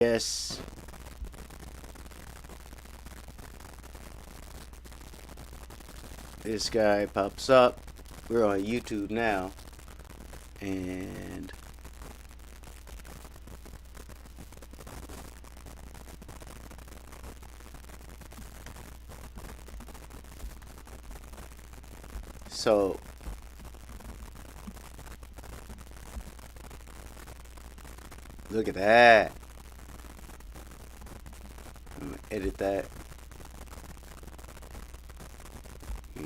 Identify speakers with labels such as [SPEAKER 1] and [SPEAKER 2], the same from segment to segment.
[SPEAKER 1] Yes. This guy pops up. We're on YouTube now. And so look at that. I'm gonna edit that here.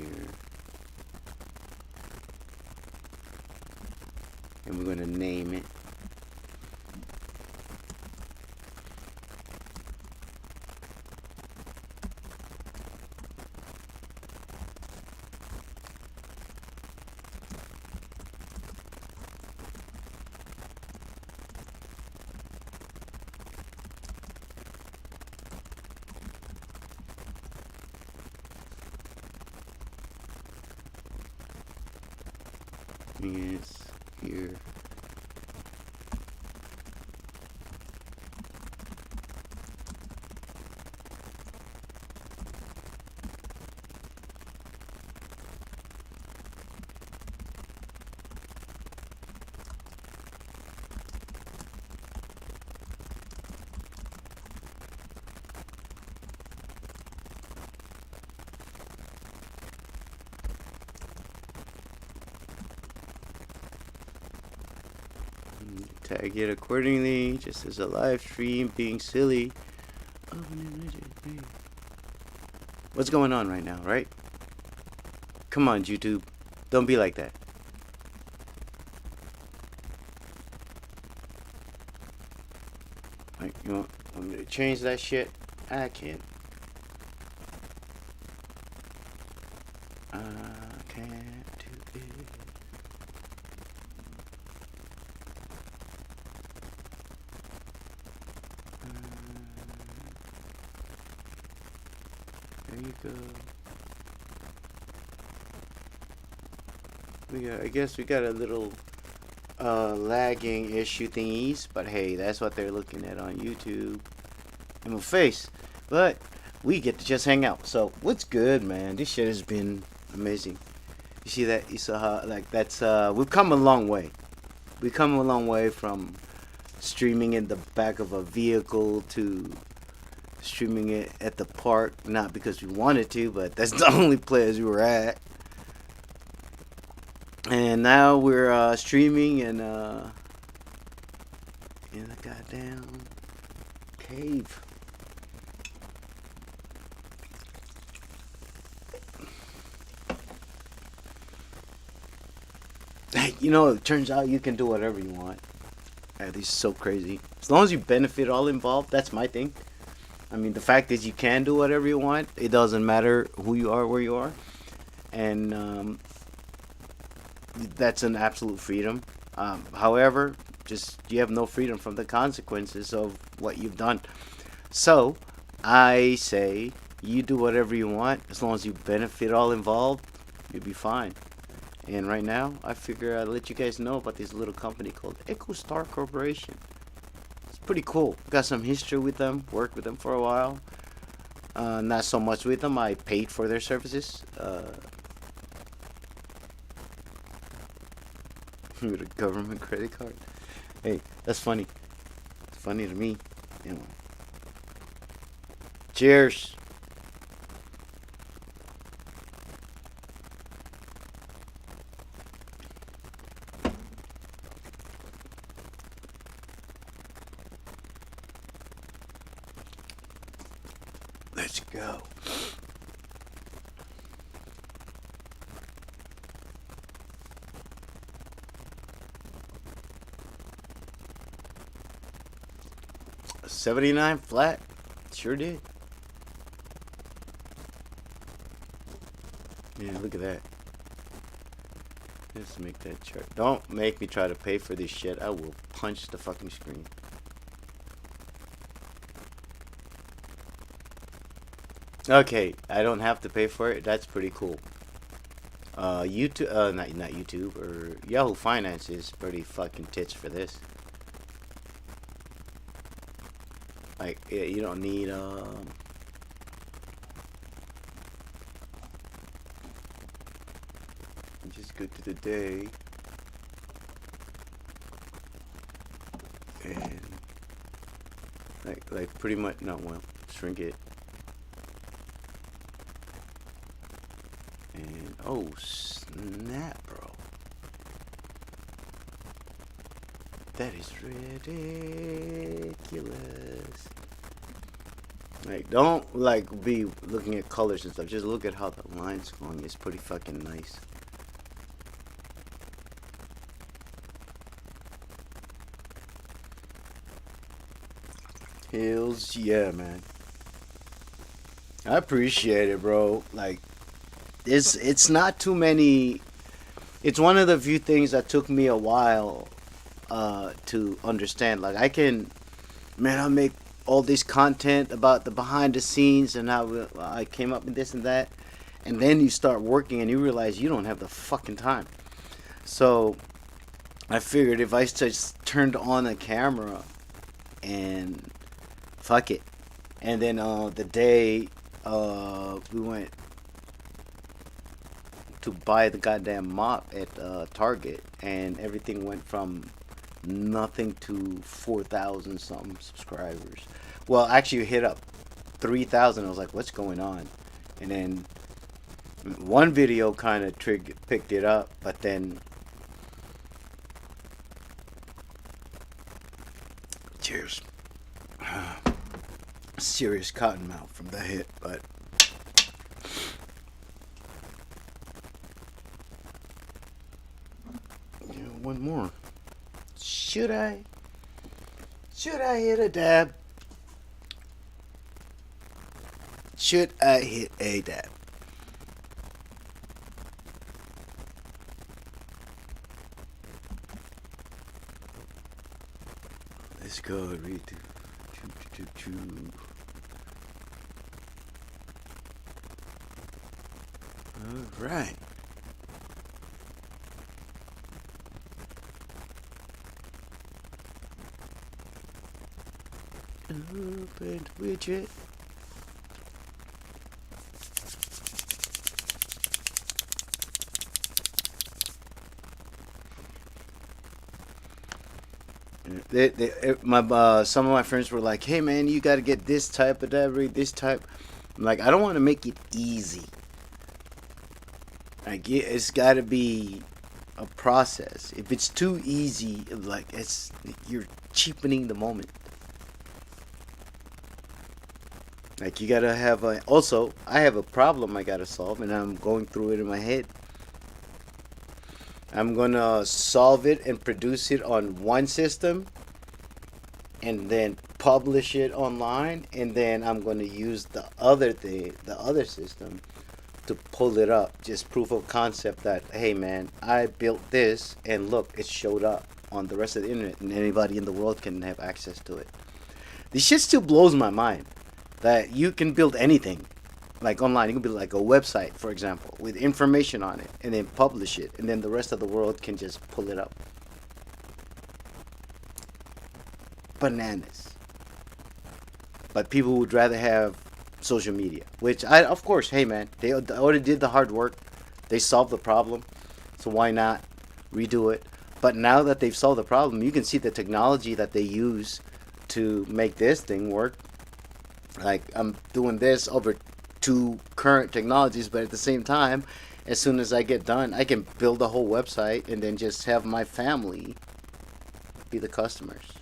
[SPEAKER 1] And we're gonna name it. Yes, here. Tag it accordingly, just as a live stream, being silly. What's going on right now, right? Come on, YouTube. Don't be like that. Like, you know, I'm gonna change that shit. I can't. I can't do it. There you go. I guess we got a little lagging issue thingies, but hey, that's what they're looking at on YouTube in my face. But we get to just hang out. So what's good, man? This shit has been amazing. You see that? You saw how, like, that's we've come a long way. We've come a long way from streaming in the back of a vehicle to streaming it at the park, not because we wanted to, but that's the only place we were at. And now we're streaming in a goddamn cave. Hey, you know, it turns out you can do whatever you want. This is so crazy. As long as you benefit all involved, that's my thing. I mean, the fact is you can do whatever you want. It doesn't matter who you are, where you are. And that's an absolute freedom. However, just you have no freedom from the consequences of what you've done. So, I say you do whatever you want. As long as you benefit all involved, you'll be fine. And right now, I figure I'd let you guys know about this little company called EchoStar Corporation. Pretty cool. Got some history with them. Worked with them for a while. Not so much with them. I paid for their services. With a government credit card. Hey, that's funny. It's funny to me. You know. Cheers. Let's go. A 79 flat. Sure did. Yeah, look at that. Let's make that chart. Don't make me try to pay for this shit. I will punch the fucking screen. Okay, I don't have to pay for it. That's pretty cool. YouTube, not YouTube, or Yahoo Finance is pretty fucking tits for this. Like, yeah, you don't need just go to the day and like pretty much no well shrink it and oh snap, bro, that is ridiculous. Like, don't like be looking at colors and stuff. Just look at how the line's going. It's pretty fucking nice. Hills, yeah, man. I appreciate it, bro. Like, it's not too many. It's one of the few things that took me a while to understand. Like, I can, man, I make all this content about the behind the scenes and how I came up with this and that, and then you start working and you realize you don't have the fucking time. So I figured if I just turned on the camera and fuck it, and then the day we went to buy the goddamn mop at Target, and everything went from nothing to 4,000 something subscribers. Well, actually, hit up 3,000. I was like, what's going on? And then one video kind of picked it up, but then cheers. Serious cotton mouth from the hit, but yeah, one more. Should I hit a dab? Should I hit a dab? Let's go read the choo. All right. Open widget. Some of my friends were like, "Hey man, you got to get this type of delivery, this type." I'm like, I don't want to make it easy. Like, it's got to be a process. If it's too easy, like you're cheapening the moment. Like, you gotta have a. Also, I have a problem I gotta solve, and I'm going through it in my head. I'm gonna solve it and produce it on one system, and then publish it online, and then I'm gonna use the other system, to pull it up. Just proof of concept that, hey man, I built this, and look, it showed up on the rest of the internet, and anybody in the world can have access to it. This shit still blows my mind. That you can build anything, like online. You can build like a website, for example, with information on it, and then publish it, and then the rest of the world can just pull it up. Bananas. But people would rather have social media, which of course, hey man, they already did the hard work. They solved the problem, so why not redo it? But now that they've solved the problem, you can see the technology that they use to make this thing work. Like, I'm doing this over 2 current technologies, but at the same time, as soon as I get done, I can build a whole website and then just have my family be the customers.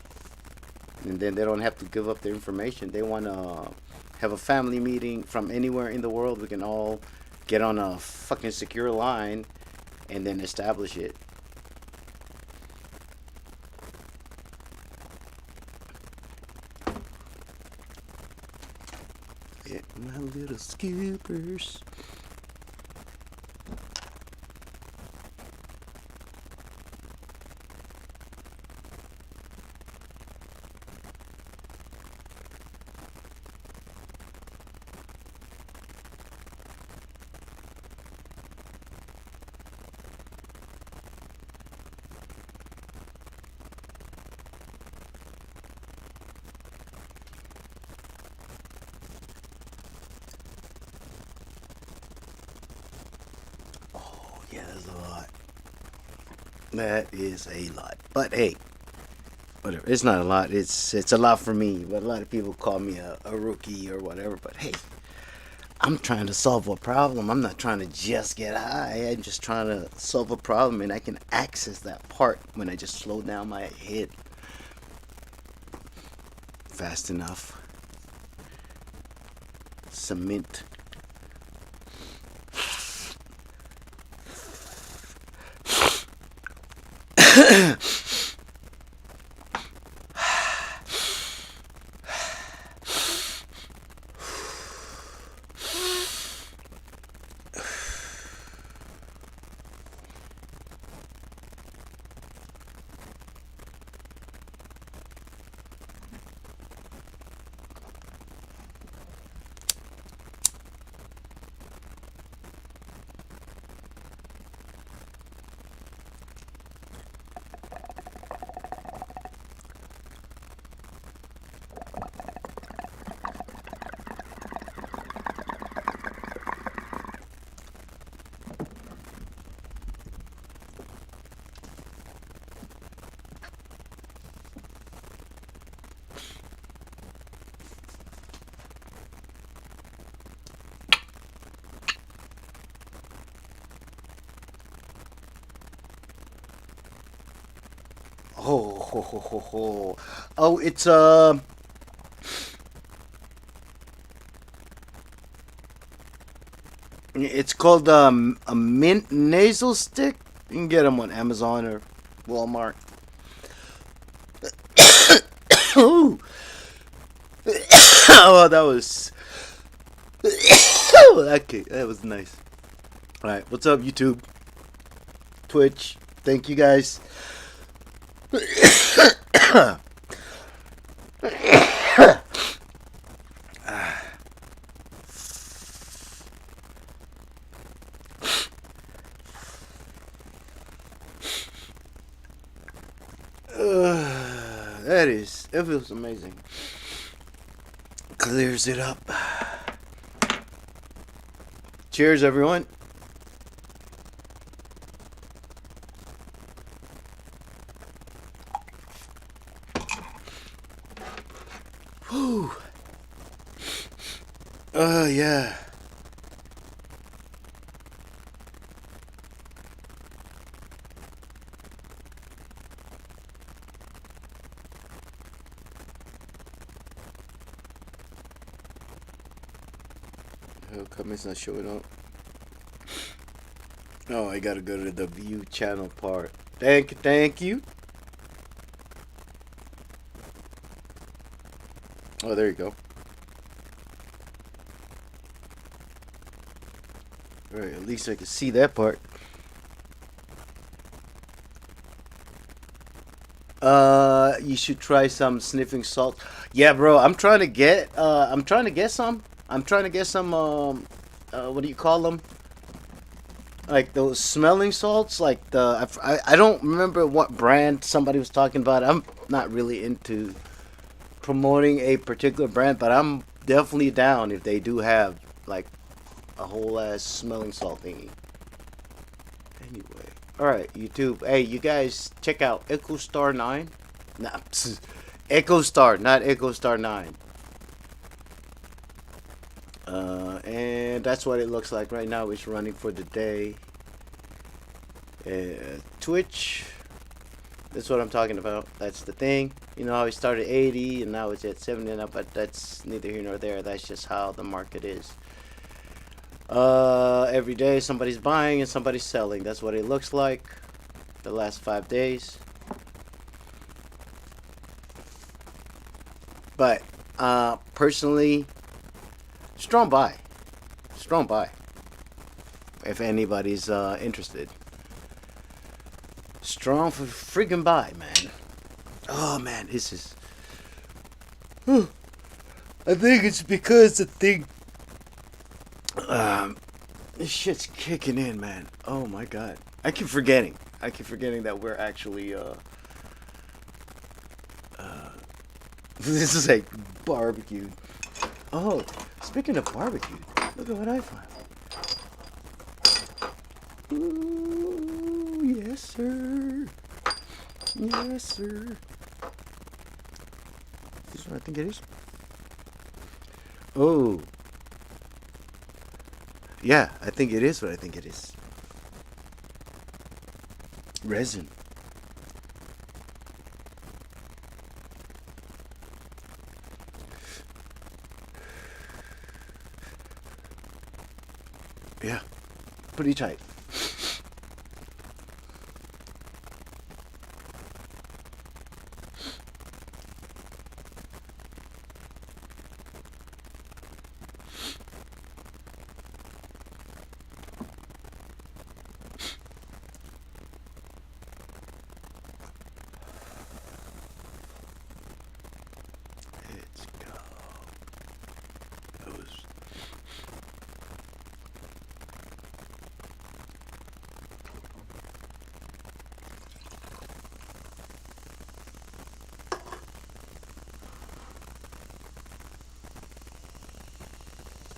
[SPEAKER 1] And then they don't have to give up their information. They want to have a family meeting from anywhere in the world. We can all get on a fucking secure line and then establish it. Get my little scoopers. Yeah, that's a lot. That is a lot. But hey, whatever. It's not a lot. It's a lot for me. But a lot of people call me a rookie or whatever. But hey, I'm trying to solve a problem. I'm not trying to just get high. I'm just trying to solve a problem, and I can access that part when I just slow down my head fast enough. Cement. Oh, ho, ho, ho, ho. Oh, it's called a mint nasal stick. You can get them on Amazon or Walmart. Oh, oh, that was okay. That was nice. All right, what's up, YouTube, Twitch? Thank you guys. It feels amazing. Clears it up. Cheers, everyone. Whew. Yeah. How come it's not showing up? Oh, I gotta go to the view channel part. Thank you, thank you. Oh, there you go. Alright, at least I can see that part. You should try some sniffing salt. Yeah, bro, I'm trying to get some. What do you call them? Like those smelling salts, like I don't remember what brand somebody was talking about. I'm not really into promoting a particular brand, but I'm definitely down if they do have like a whole ass smelling salt thingy. Anyway, all right, YouTube. Hey, you guys, check out Echo Star 9. Nah, Echo Star, not Echo Star 9. And that's what it looks like right now. It's running for the day. Twitch. That's what I'm talking about. That's the thing. You know how it started 80 and now it's at 70 now, but that's neither here nor there. That's just how the market is. Every day somebody's buying and somebody's selling. That's what it looks like the last 5 days. But personally, strong buy. Strong buy. If anybody's interested. Strong for freaking buy, man. Oh man, this is. I think it's because the thing. This shit's kicking in, man. Oh my god. I keep forgetting that we're actually this is like barbecue. Oh, speaking of barbecue, look at what I found. Ooh, yes, sir. Yes, sir. This is what I think it is. Oh, yeah, I think it is what I think it is. Resin. Yeah, pretty tight. Let's go. Those.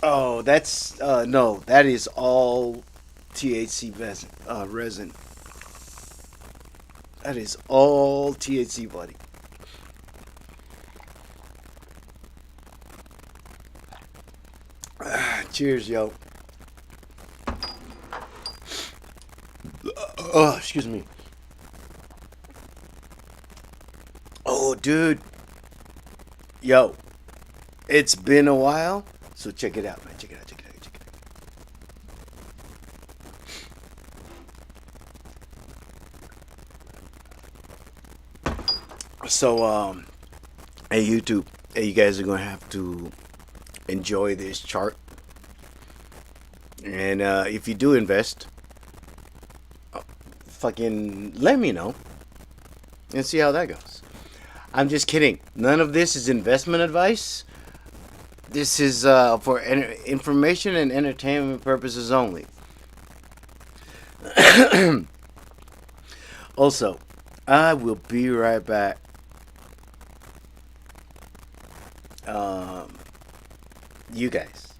[SPEAKER 1] Oh, that's no. That is all THC resin. Resin. That is all THC, buddy. Cheers, yo. Oh, excuse me. Oh, dude. Yo, it's been a while, so check it out, man. Check it out. Check it out. Check it out. So, hey YouTube, hey, you guys are gonna have to enjoy this chart, and if you do invest, fucking let me know and see how that goes. I'm just kidding. None of this is investment advice. This is for information and entertainment purposes only. Also, I will be right back. Um, you guys,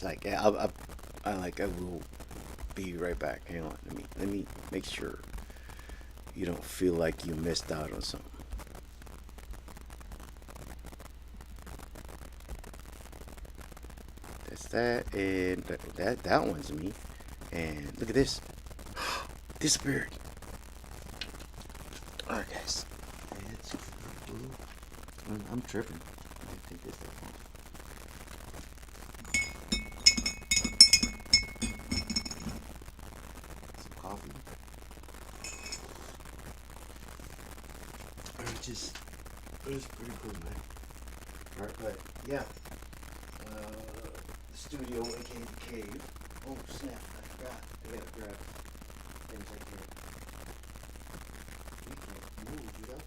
[SPEAKER 1] like I will be right back. Hang on, let me make sure you don't feel like you missed out on something. That's that, and that one's me. And look at this, disappeared. All right, guys. It's, I'm tripping. I think it's that one. Some coffee. It's pretty cool, man. All right, but yeah, the studio, aka the cave. Oh snap! I forgot. I gotta grab things like that. We can't move, you know.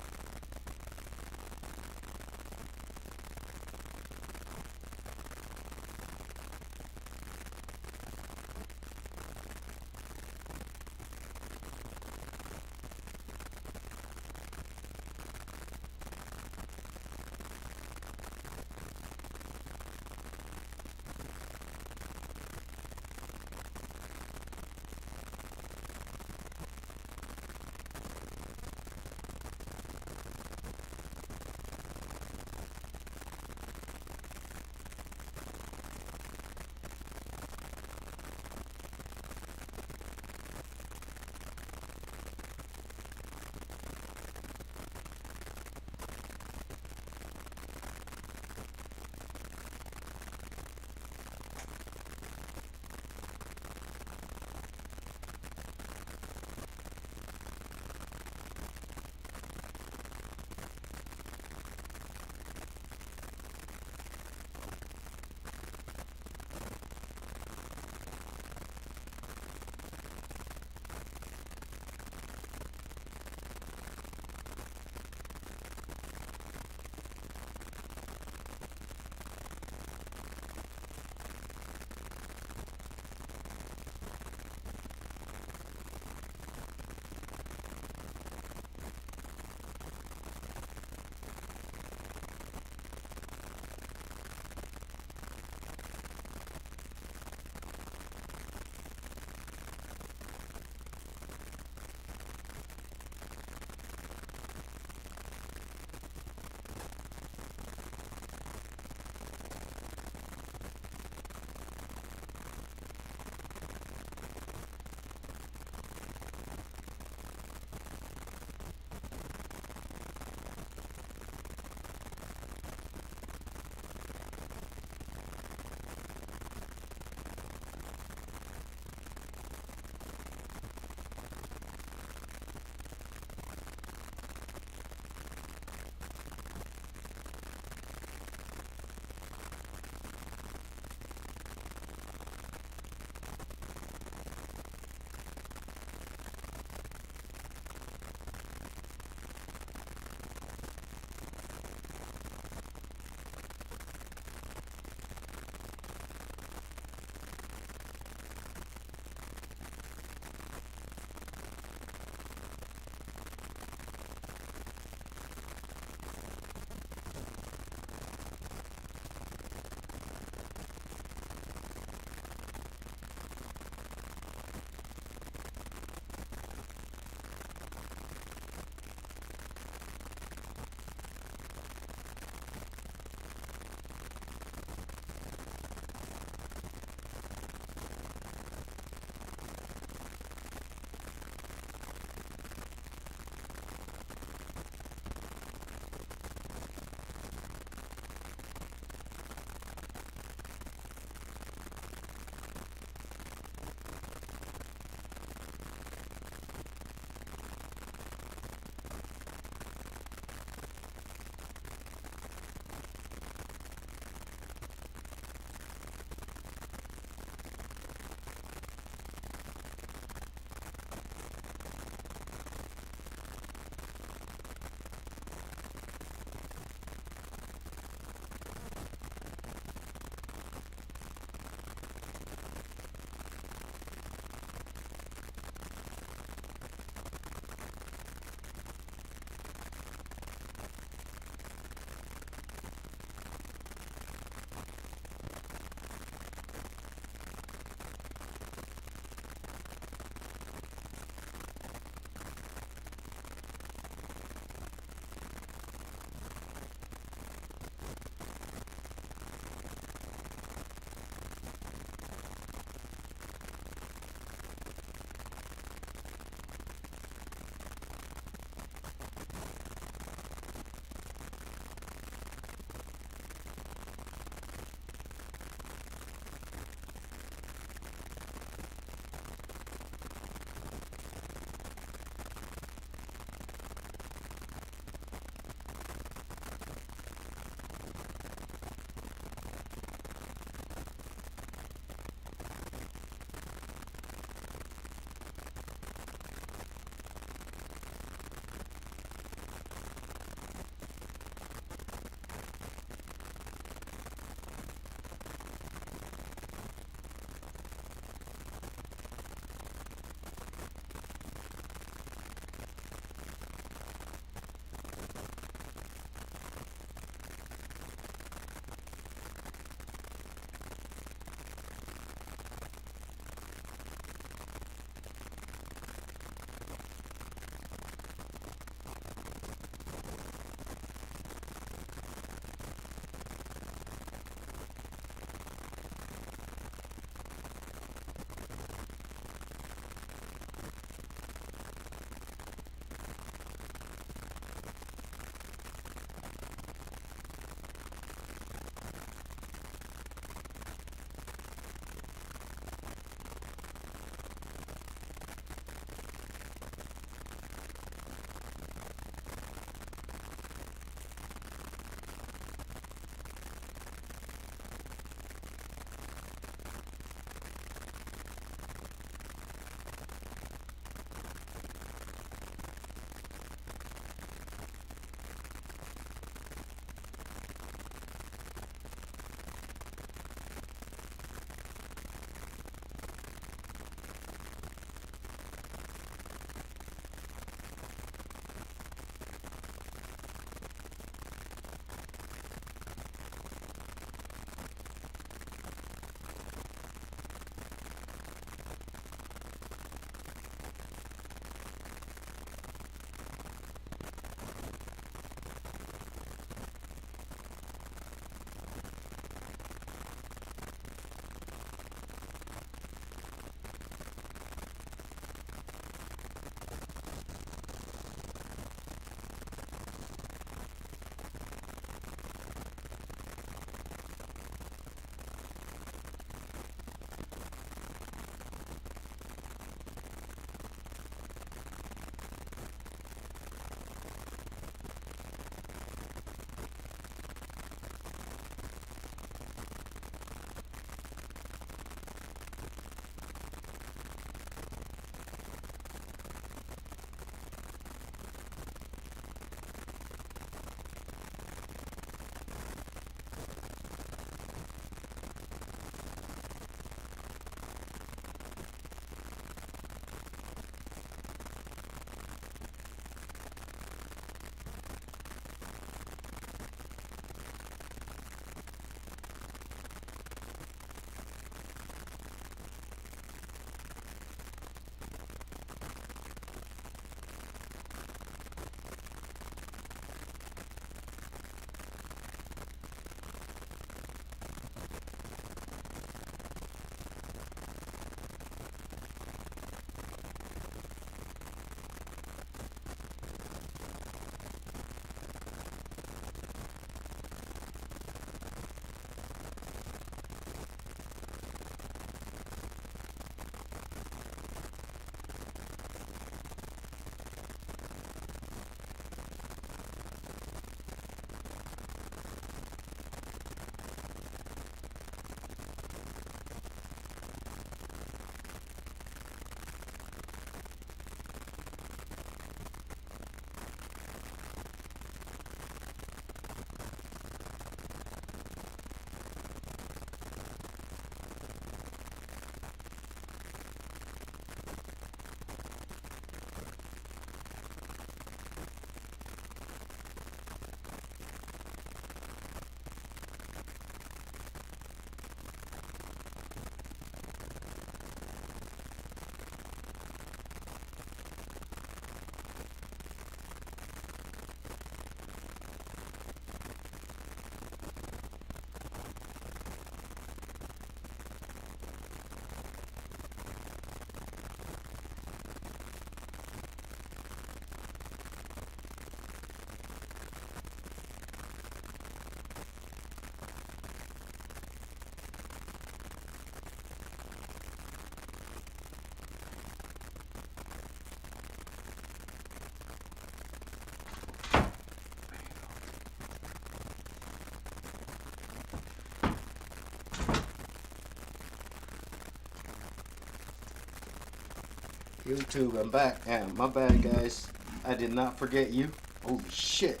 [SPEAKER 1] YouTube, I'm back. My bad, guys. I did not forget you. Holy shit.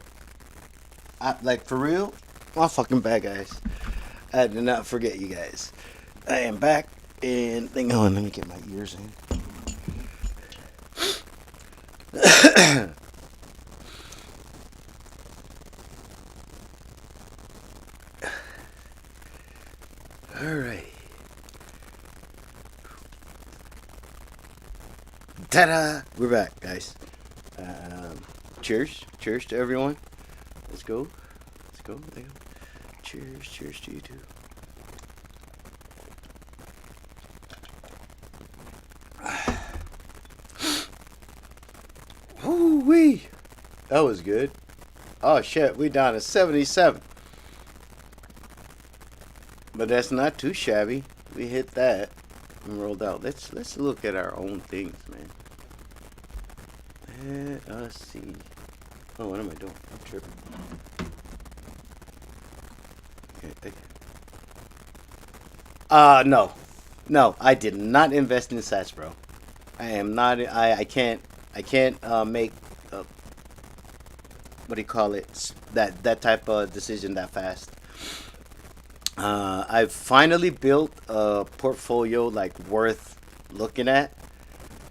[SPEAKER 1] Like, for real? My fucking bad, guys. I did not forget you guys. I am back, and hang on, let me get my ears in. Alright. Ta-da! We're back, guys. Cheers. Cheers to everyone. Let's go. Let's go. Cheers. Cheers to you too. Woo-wee! That was good. Oh shit, we down to 77. But that's not too shabby. We hit that and rolled out. Let's look at our own things, man. Let us see. Oh, what am I doing? I'm tripping. Okay. No, I did not invest in sats, bro. I am not. I can't make what do you call it? That type of decision that fast. I've finally built a portfolio like worth looking at.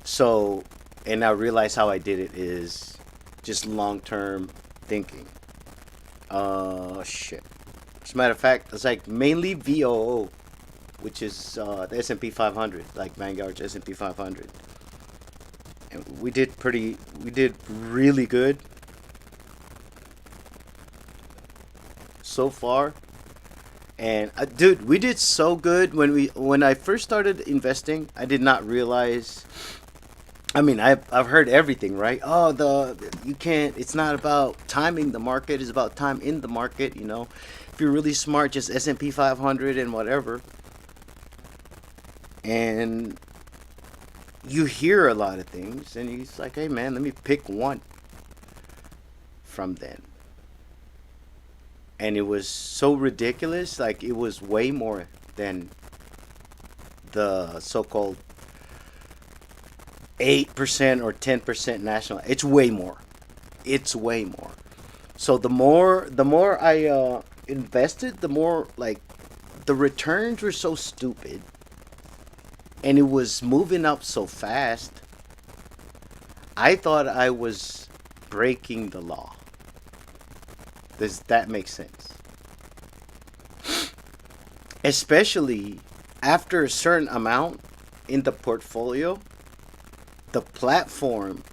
[SPEAKER 1] So, and I realize how I did it is just long-term thinking. Shit. As a matter of fact, it's like mainly VOO, which is the S&P 500, like Vanguard's S&P 500. And we did really good so far. And dude, we did so good when I first started investing. I did not realize. I mean, I've heard everything, right? Oh, you can't. It's not about timing the market. It's about time in the market. You know, if you're really smart, just S&P 500 and whatever. And you hear a lot of things, and he's like, "Hey, man, let me pick one from then." And it was so ridiculous. Like, it was way more than the so-called 8% or 10% national. It's way more. It's way more. So the more I invested, the more, like, the returns were so stupid. And it was moving up so fast. I thought I was breaking the law. Does that make sense? Especially after a certain amount in the portfolio, the platform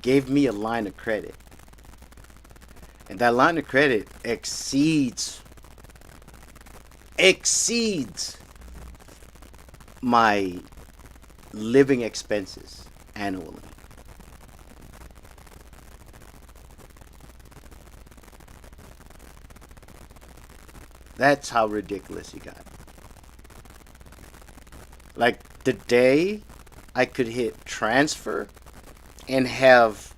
[SPEAKER 1] gave me a line of credit. And that line of credit exceeds my living expenses annually. That's how ridiculous he got. Like, the day I could hit transfer and have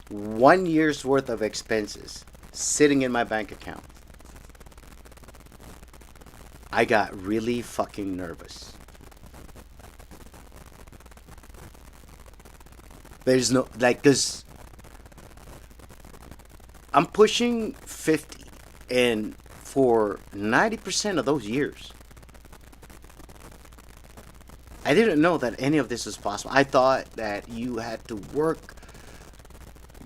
[SPEAKER 1] 1 year's worth of expenses sitting in my bank account, I got really fucking nervous. There's no, like, because I'm pushing 50, and for 90% of those years, I didn't know that any of this was possible. I thought that you had to work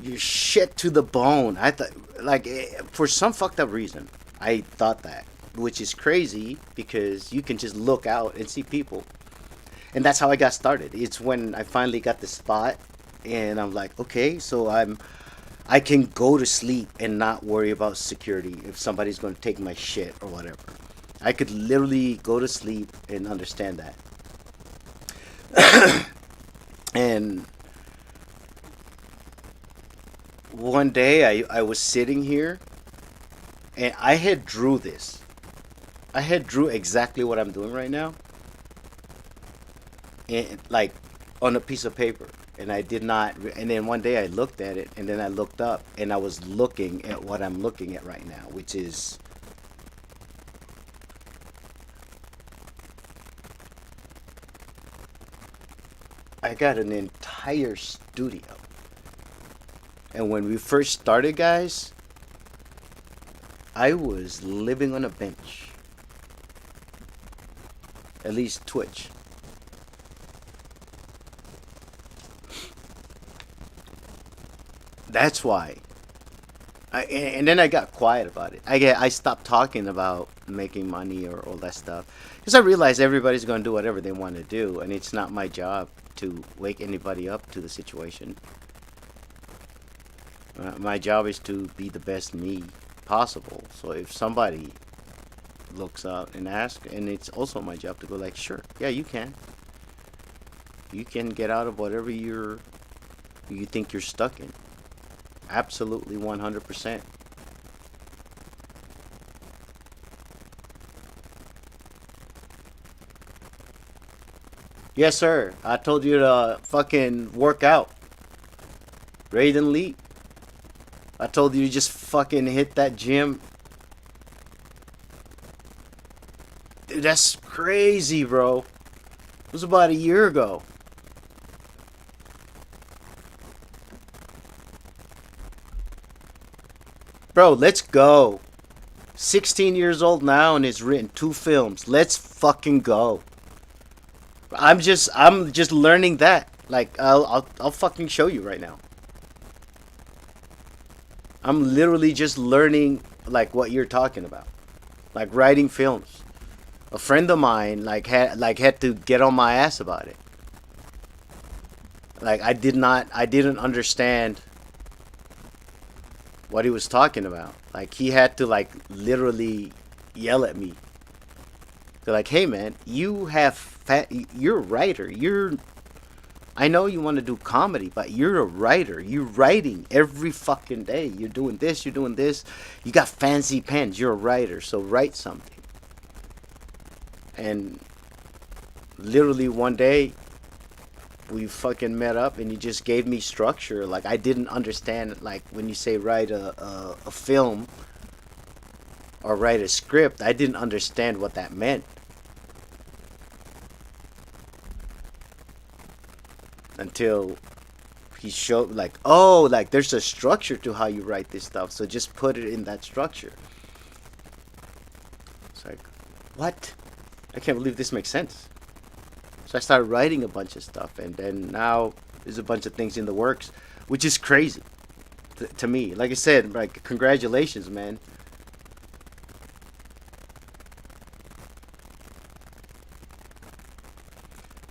[SPEAKER 1] your shit to the bone. I thought, like, for some fucked up reason, I thought that, which is crazy because you can just look out and see people. And that's how I got started. It's when I finally got the spot, and I'm like, okay, so I can go to sleep and not worry about security if somebody's going to take my shit or whatever. I could literally go to sleep and understand that. And one day I was sitting here, and I had drew this. I had drew exactly what I'm doing right now, and, like, on a piece of paper. And I did not, and then one day I looked at it, and then I looked up, and I was looking at what I'm looking at right now, which is I got an entire studio. And when we first started, guys, I was living on a bench. At least Twitch. That's why. And then I got quiet about it. I stopped talking about making money or all that stuff. Because I realized everybody's going to do whatever they want to do. And it's not my job to wake anybody up to the situation. My job is to be the best me possible. So if somebody looks out and asks, and it's also my job to go like, sure, yeah, you can. You can get out of whatever you think you're stuck in. Absolutely 100%. Yes, sir. I told you to fucking work out. Raid and leap. I told you to just fucking hit that gym. Dude, that's crazy, bro. It was about a year ago. Bro, let's go. 16 years old now and has written 2 films. Let's fucking go. I'm just learning that. Like I'll fucking show you right now. I'm literally just learning like what you're talking about. Like writing films. A friend of mine had to get on my ass about it. Like I didn't understand what he was talking about. Like he had to like literally yell at me. They're like, "Hey man, you're a writer. I know you want to do comedy, but you're a writer. You're writing every fucking day. You're doing this, you're doing this. You got fancy pens. You're a writer, so write something." And literally one day we fucking met up and he just gave me structure. Like I didn't understand, like when you say write a film or write a script, I didn't understand what that meant until he showed like, oh, like there's a structure to how you write this stuff, so just put it in that structure. It's like, what? I can't believe this makes sense. So I started writing a bunch of stuff, and then now there's a bunch of things in the works, which is crazy to me. Like I said, like congratulations, man.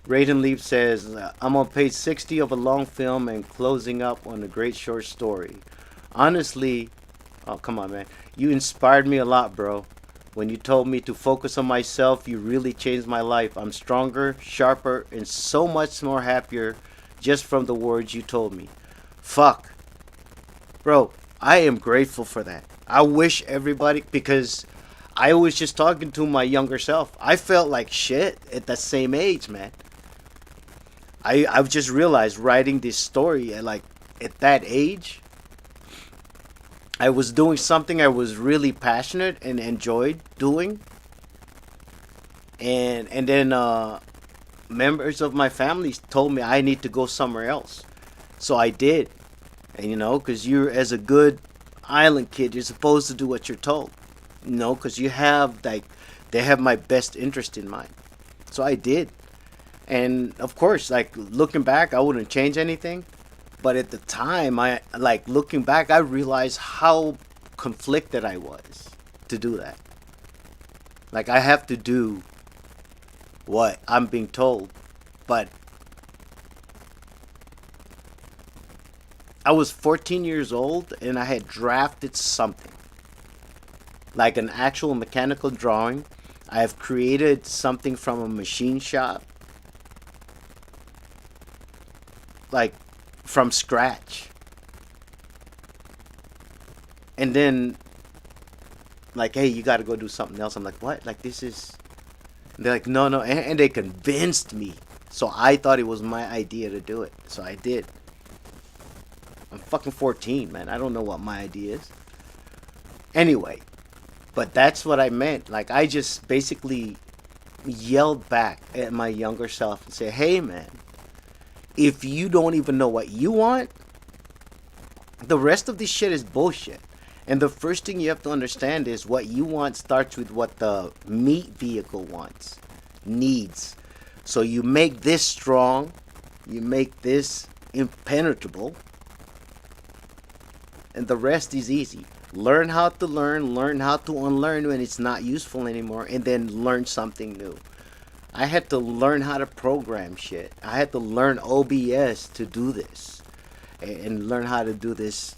[SPEAKER 1] Raiden Leap says, I'm on page 60 of a long film and closing up on a great short story. Honestly, oh come on, man, you inspired me a lot, bro. When you told me to focus on myself, you really changed my life. I'm stronger, sharper, and so much more happier just from the words you told me. Fuck. Bro, I am grateful for that. I wish everybody, because I was just talking to my younger self. I felt like shit at that same age, man. I've just realized writing this story at that age, I was doing something I was really passionate and enjoyed doing. And then members of my family told me I need to go somewhere else. So I did. And because you're, as a good island kid, you're supposed to do what you're told. Because you have, they have my best interest in mind. So I did. And of course, looking back, I wouldn't change anything. But at the time, looking back, I realized how conflicted I was to do that. Like, I have to do what I'm being told. But I was 14 years old and I had drafted something. Like an actual mechanical drawing. I have created something from a machine shop. Like, from scratch. And then, hey, you gotta go do something else. I'm like, what? This is... And they're like, no. And they convinced me. So I thought it was my idea to do it. So I did. I'm fucking 14, man. I don't know what my idea is. Anyway. But that's what I meant. I just basically yelled back at my younger self and said, hey, man. If you don't even know what you want, the rest of this shit is bullshit. And the first thing you have to understand is what you want starts with what the meat vehicle wants, needs. So you make this strong, you make this impenetrable, and the rest is easy. Learn how to learn how to unlearn when it's not useful anymore, and then learn something new. I had to learn how to program shit. I had to learn OBS to do this, and learn how to do this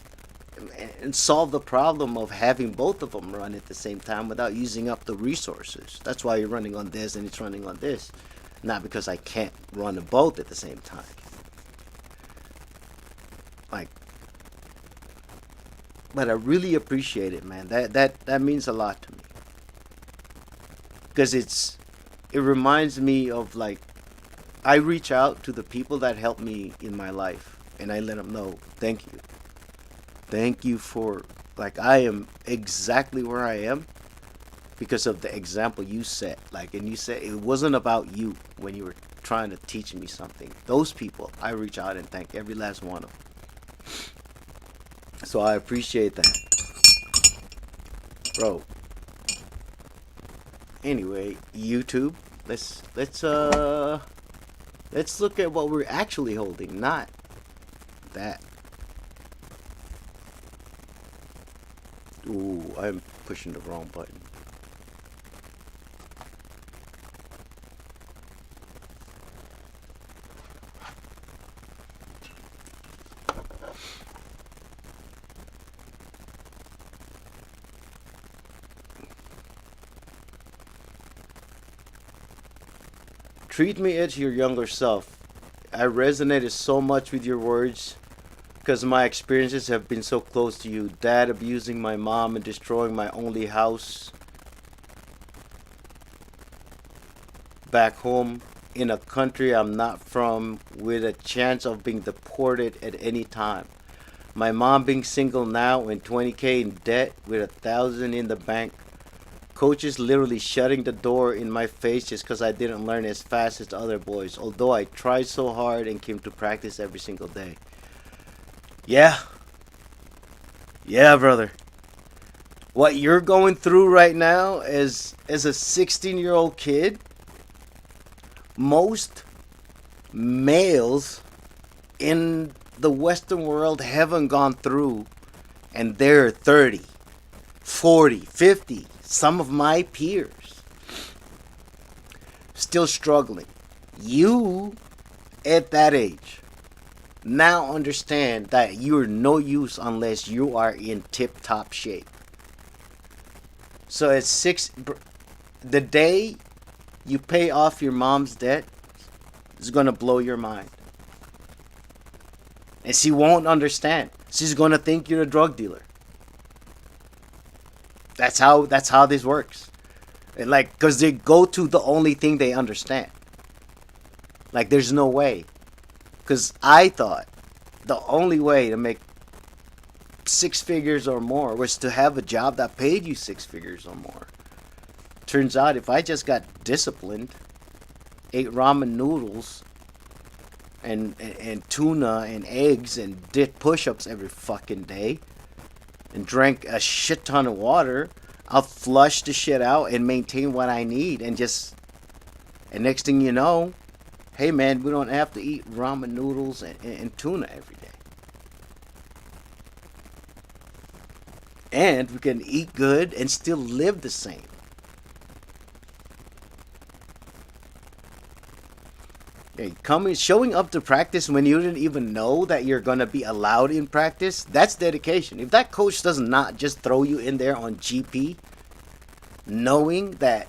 [SPEAKER 1] and solve the problem of having both of them run at the same time without using up the resources. That's why you're running on this and it's running on this, not because I can't run them both at the same time. Like, but I really appreciate it, man. That means a lot to me, because it reminds me of, like, I reach out to the people that help me in my life, and I let them know, thank you. Thank you for, like, I am exactly where I am because of the example you set. Like, and you said it wasn't about you when you were trying to teach me something. Those people, I reach out and thank every last one of them. So I appreciate that. Bro. Anyway, YouTube, let's look at what we're actually holding, not that. Ooh, I'm pushing the wrong button. Treat me as your younger self. I resonated so much with your words, because my experiences have been so close to you. Dad abusing my mom and destroying my only house back home in a country I'm not from, with a chance of being deported at any time. My mom being single now and 20K in debt with 1,000 in the bank. Coaches literally shutting the door in my face just because I didn't learn as fast as the other boys, although I tried so hard and came to practice every single day. Yeah, brother. What you're going through right now as a 16-year-old kid, most males in the Western world haven't gone through, and they're 30, 40, 50. Some of my peers still struggling. You, at that age, now understand that you're no use unless you are in tip-top shape. So at the day you pay off your mom's debt is going to blow your mind. And she won't understand. She's going to think you're a drug dealer. That's how this works. And, like, because they go to the only thing they understand. Like, there's no way. Because I thought the only way to make 6 figures or more was to have a job that paid you 6 figures or more. Turns out if I just got disciplined, ate ramen noodles and tuna and eggs and did push-ups every fucking day and drank a shit ton of water, I'll flush the shit out and maintain what I need, and next thing you know, hey man, we don't have to eat ramen noodles and tuna every day. And we can eat good and still live the same. Hey, showing up to practice when you didn't even know that you're going to be allowed in practice, that's dedication. If that coach does not just throw you in there on GP, knowing that,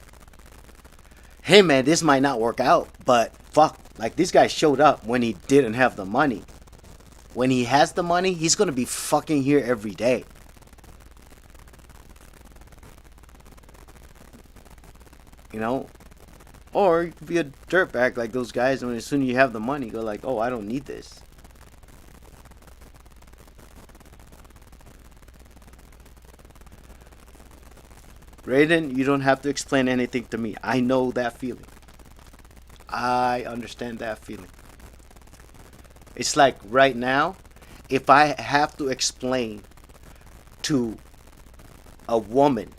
[SPEAKER 1] hey man, this might not work out, but fuck, like, this guy showed up when he didn't have the money. When he has the money, he's going to be fucking here every day. You know? Or you could be a dirtbag like those guys, and as soon as you have the money, you go like, oh, I don't need this. Raiden, you don't have to explain anything to me. I know that feeling. I understand that feeling. It's like right now, if I have to explain to a woman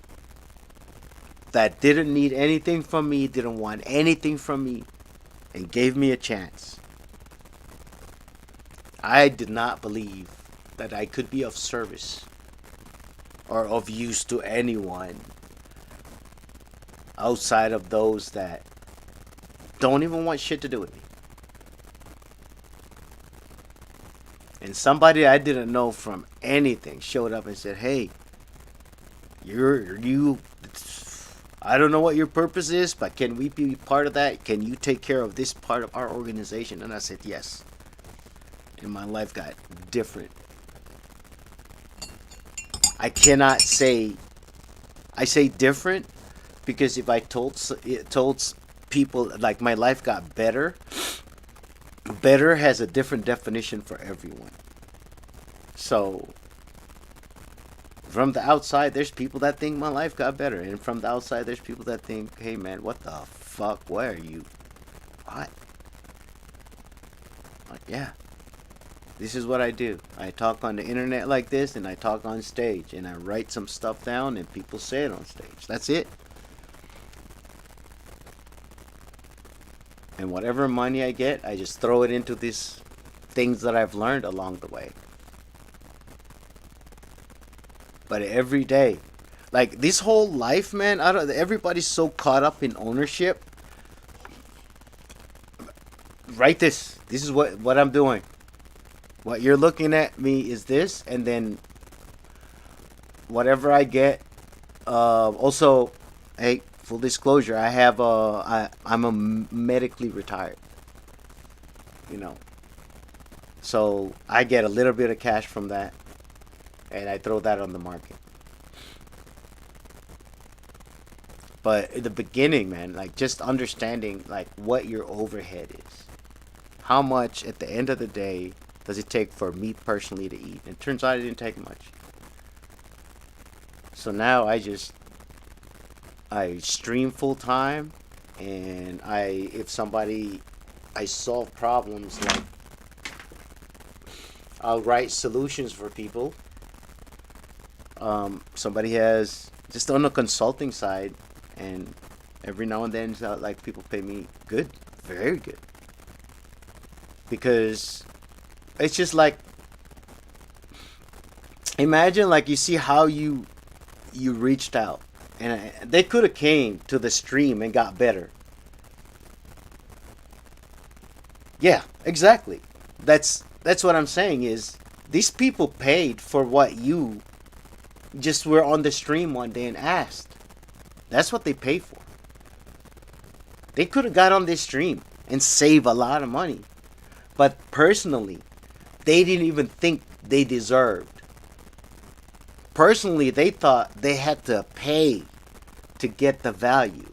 [SPEAKER 1] that didn't need anything from me, didn't want anything from me, and gave me a chance, I did not believe that I could be of service or of use to anyone outside of those that don't even want shit to do with me. And somebody I didn't know from anything showed up and said, "Hey, you I don't know what your purpose is, but can we be part of that? Can you take care of this part of our organization?" And I said, "Yes." And my life got different. I cannot say, I say different because if I told people like my life got better, better has a different definition for everyone. So from the outside, there's people that think my life got better, and from the outside, there's people that think, "Hey man, what the fuck? Why are you? What?" Like, yeah, this is what I do. I talk on the internet like this, and I talk on stage, and I write some stuff down, and people say it on stage. That's it. And whatever money I get, I just throw it into these things that I've learned along the way. But every day, like this whole life, man, I don't. Everybody's so caught up in ownership. Write this. This is what I'm doing. What you're looking at me is this, and then whatever I get. Also, hey, full disclosure, I have I'm a medically retired. You know, so I get a little bit of cash from that, and I throw that on the market. But in the beginning, man, like just understanding like what your overhead is, how much at the end of the day does it take for me personally to eat? And it turns out it didn't take much. So now I stream full time, and I solve problems, like I'll write solutions for people. Somebody has just on the consulting side, and every now and then like people pay me good, very good, because it's just like, imagine like you see how you reached out, and they could have came to the stream and got better. Yeah, exactly. That's what I'm saying is these people paid for what you just were on the stream one day and asked. That's what they pay for. They could have got on this stream and save a lot of money. But personally, they didn't even think they deserved. Personally, they thought they had to pay to get the value.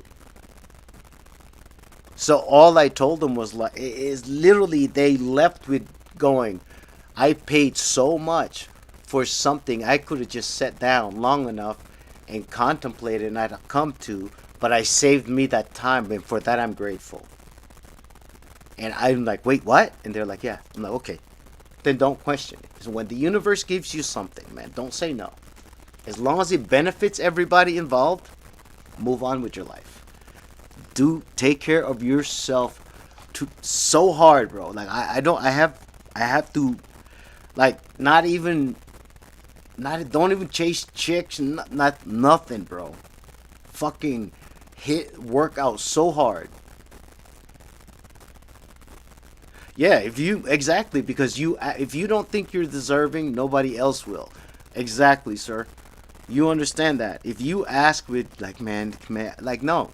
[SPEAKER 1] So all I told them was like, is literally they left with going, I paid so much for something I could have just sat down long enough and contemplated and I'd come to, but I saved me that time, and for that I'm grateful. And I'm like, wait, what? And they're like, yeah. I'm like, okay, then don't question it. So when the universe gives you something, man, don't say no. As long as it benefits everybody involved, move on with your life. Do take care of yourself so hard, bro. Like I have to, like, don't even chase chicks, not nothing, bro. Fucking work out so hard. Yeah, because if you don't think you're deserving, nobody else will. Exactly, sir. You understand that. If you ask with like, man, like, no.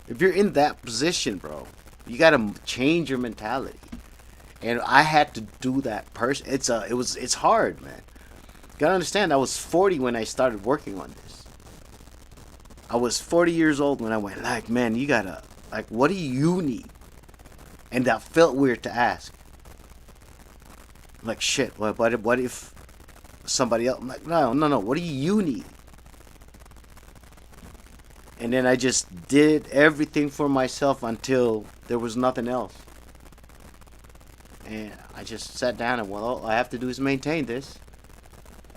[SPEAKER 1] If you're in that position, bro, you gotta change your mentality. And I had to do that. It's hard, man. You gotta understand, I was 40 when I started working on this. I was 40 years old when I went, like, man, you gotta, like, what do you need? And that felt weird to ask. Like, shit, what if somebody else, I'm like, no, what do you need? And then I just did everything for myself until there was nothing else. And I just sat down and, well, all I have to do is maintain this.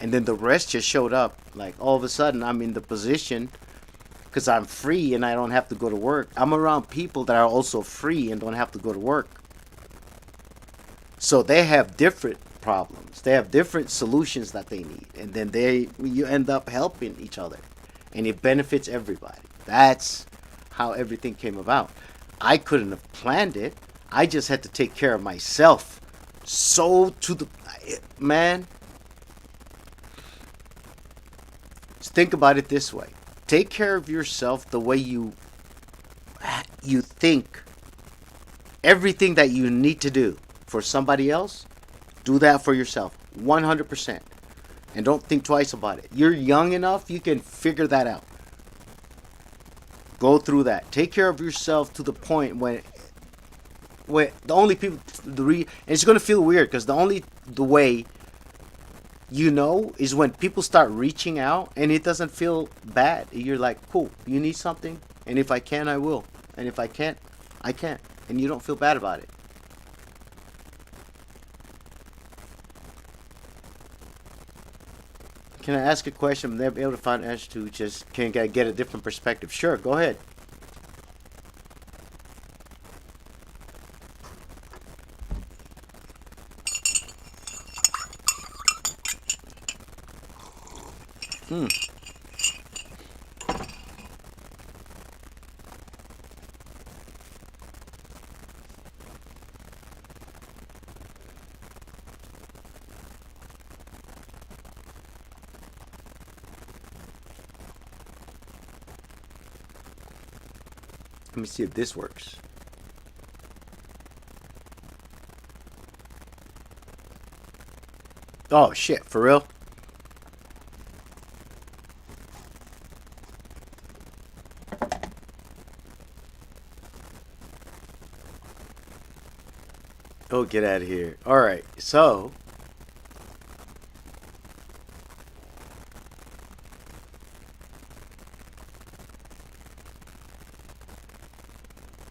[SPEAKER 1] And then the rest just showed up. Like, all of a sudden, I'm in the position because I'm free and I don't have to go to work. I'm around people that are also free and don't have to go to work. So they have different problems. They have different solutions that they need. And then you end up helping each other. And it benefits everybody. That's how everything came about. I couldn't have planned it. I just had to take care of myself. So to the man, think about it this way. Take care of yourself the way you think. Everything that you need to do for somebody else, do that for yourself 100%. And don't think twice about it. You're young enough, you can figure that out. Go through that. Take care of yourself to the point when the only people, and it's going to feel weird because the way you know is when people start reaching out and it doesn't feel bad. You're like, cool, you need something? And if I can, I will. And if I can't, I can't. And you don't feel bad about it. Can I ask a question? I'm never able to find an answer to. Just can I get a different perspective? Sure, go ahead. Hmm. Let me see if this works. Oh shit, for real? Oh, get out of here. Alright, so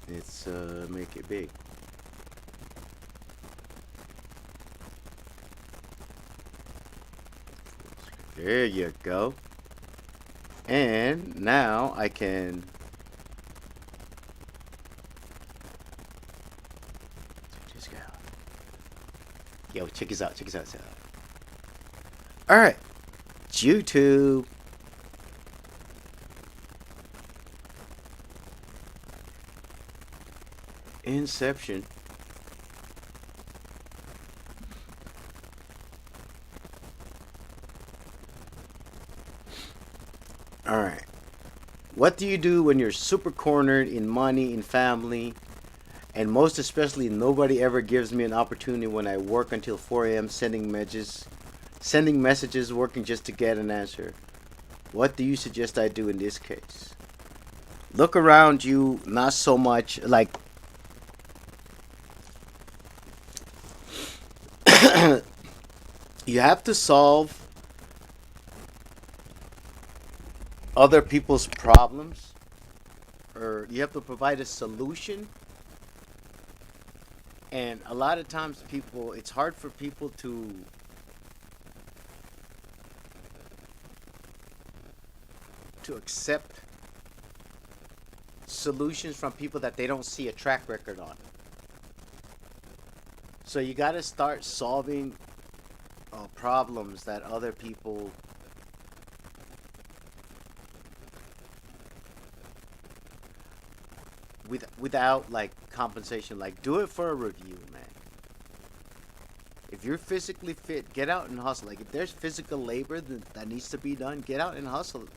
[SPEAKER 1] let's make it big. There you go. And now I can just go. Yo, check this out. Check this out. All right, YouTube. Inception. All right. What do you do when you're super cornered in money, in family, and most especially nobody ever gives me an opportunity when I work until 4 a.m. sending messages, working just to get an answer? What do you suggest I do in this case? Look around you, not so much like you have to solve other people's problems, or you have to provide a solution. And a lot of times it's hard for people to accept solutions from people that they don't see a track record on. So you got to start solving problems that other people without like compensation. Like, do it for a review, man. If you're physically fit, get out and hustle. Like, if there's physical labor that needs to be done, get out and hustle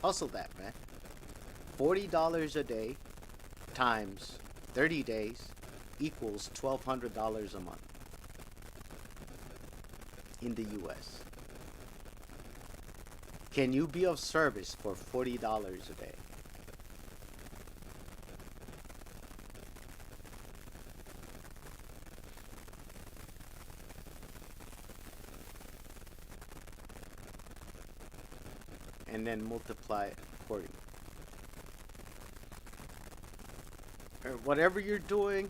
[SPEAKER 1] that, man. $40 a day times 30 days equals $1,200 a month in the US. Can you be of service for $40 a day? And then multiply it accordingly. Or whatever you're doing,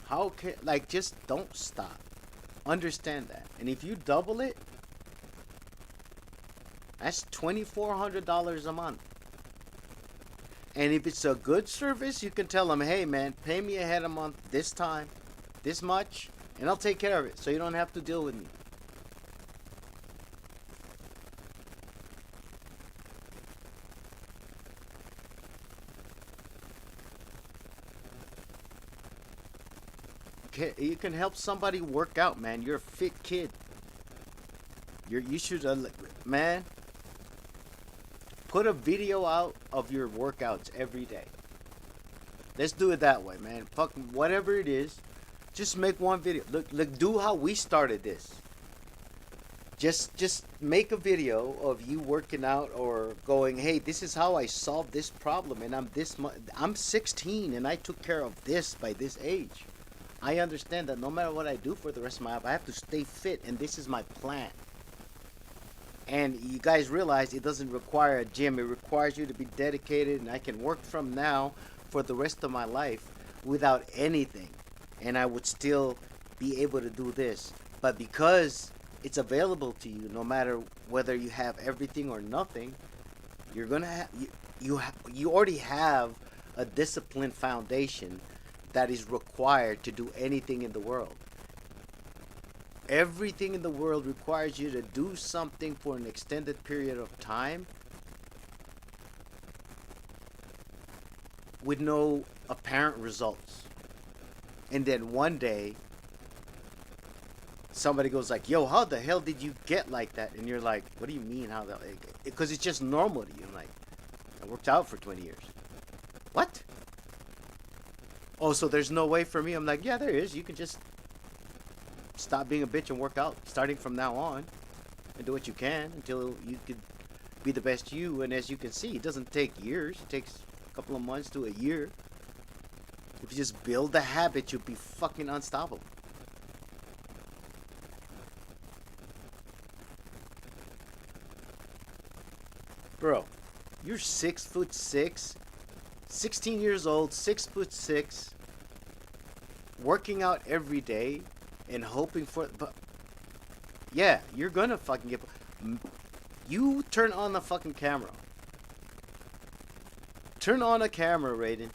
[SPEAKER 1] How can, like, just don't stop. Understand that. And if you double it, that's $2,400 a month. And if it's a good service, you can tell them, hey man, pay me ahead a month this time, this much, and I'll take care of it so you don't have to deal with me. You can help somebody work out, man. You're a fit kid. You should, man, put a video out of your workouts every day. Let's do it that way, man. Fuck whatever it is, just make one video. Look, do how we started this. Just make a video of you working out or going, hey, this is how I solved this problem, and I'm 16 and I took care of this by this age. I understand that no matter what I do for the rest of my life, I have to stay fit, and this is my plan. And you guys realize it doesn't require a gym. It requires you to be dedicated, and I can work from now for the rest of my life without anything. And I would still be able to do this. But because it's available to you, no matter whether you have everything or nothing, you're going to have, you already have a disciplined foundation that is required to do anything in the world. Everything in the world requires you to do something for an extended period of time with no apparent results. And then one day, somebody goes like, yo, how the hell did you get like that? And you're like, what do you mean how the, because it's just normal to you. I'm like, I worked out for 20 years. What? Oh, so there's no way for me? I'm like, yeah, there is. You can just stop being a bitch and work out starting from now on and do what you can until you could be the best you. And as you can see, it doesn't take years. It takes a couple of months to a year. If you just build the habit, you'll be fucking unstoppable. Bro, you're 6'6", 16 years old, 6'6", working out every day and hoping for, but yeah, you're gonna fucking get, you turn on the fucking camera. Turn on a camera, Raiden.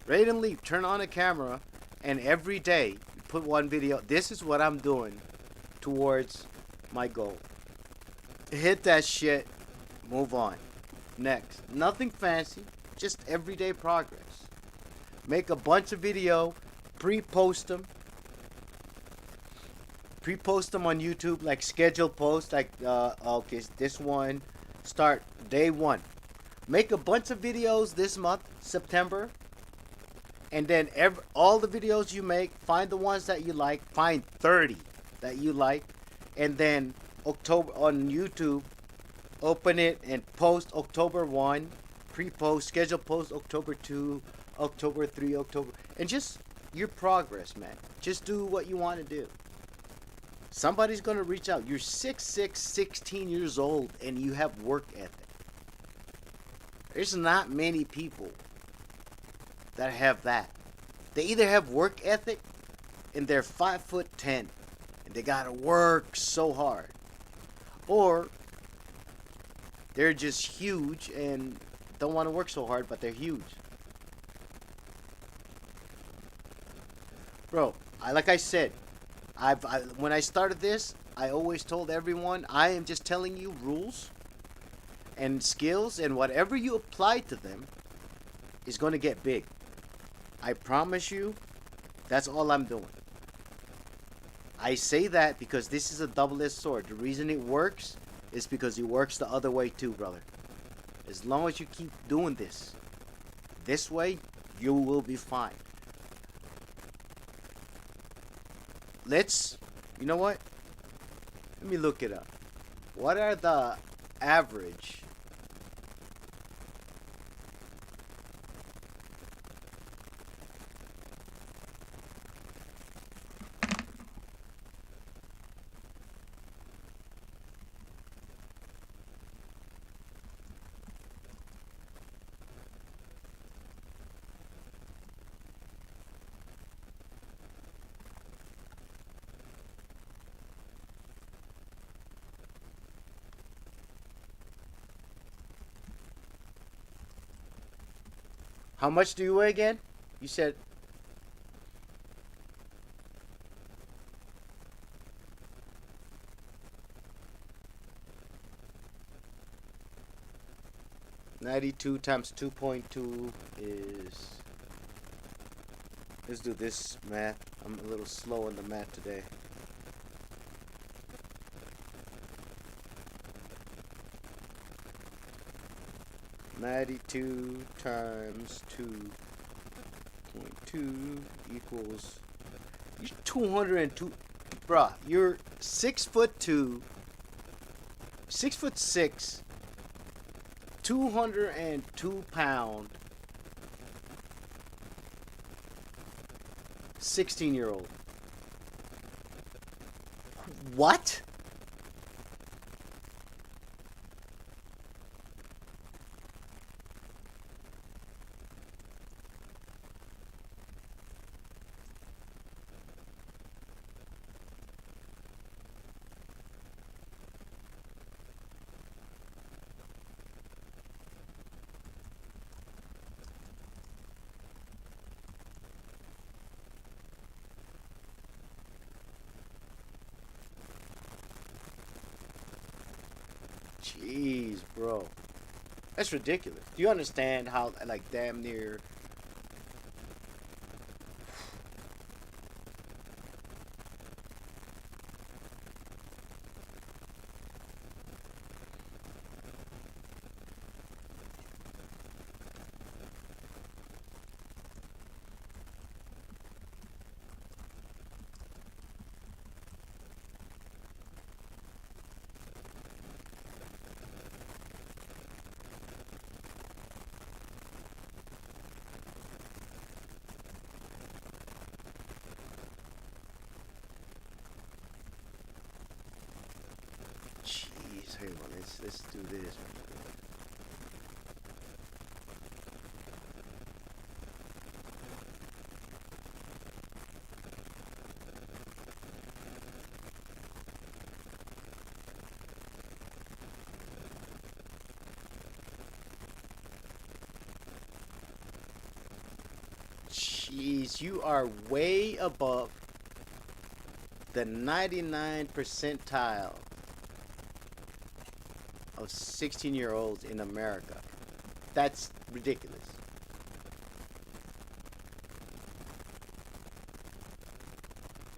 [SPEAKER 1] Raiden Leap, turn on a camera, and every day you put one video. This is what I'm doing towards my goal. Hit that shit. Move on. Next. Nothing fancy. Just everyday progress. Make a bunch of video. Pre-post them. Pre-post them on YouTube. Like scheduled posts. Like, okay, this one. Start day 1. Make a bunch of videos this month. September. And then all the videos you make. Find the ones that you like. Find 30 that you like. And then October on YouTube. Open it and post October 1, pre-post, schedule post October 2, October 3, October, and just your progress, man. Just do what you want to do. Somebody's going to reach out. You're 6'6", 16 years old, and you have work ethic. There's not many people that have that. They either have work ethic and they're 5'10", and they got to work so hard, or they're just huge and don't want to work so hard, but they're huge. Bro, like I said, when I started this, I always told everyone, I am just telling you rules and skills, and whatever you apply to them is going to get big. I promise you, that's all I'm doing. I say that because this is a double-edged sword. The reason it works is because it works the other way too, brother. As long as you keep doing this way, you will be fine. You know what? Let me look it up. What are the average How much do you weigh again? You said 92 times 2.2 is. Let's do this math. I'm a little slow on the math today. $92 times 2.2 equals 202. Bruh, you're 6'2", 6'6", 202-pound, 16-year-old. What? Jeez, bro. That's ridiculous. Do you understand how, like, damn near. Jeez, hang on. Let's do this. Jeez, you are way above the 99 percentile of 16-year-olds in America. That's ridiculous.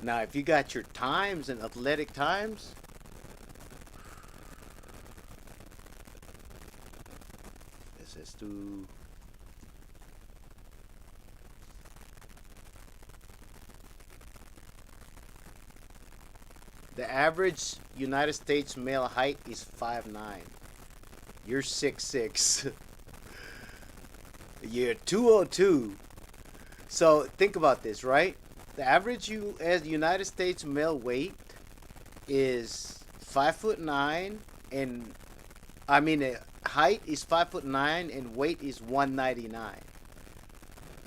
[SPEAKER 1] Now, if you got your times and athletic times, let's do. The average United States male height is 5'9". You're 6'6". You're 202. So think about this, right? The average United States male weight is 5'9", and height is 5'9" and weight is 199.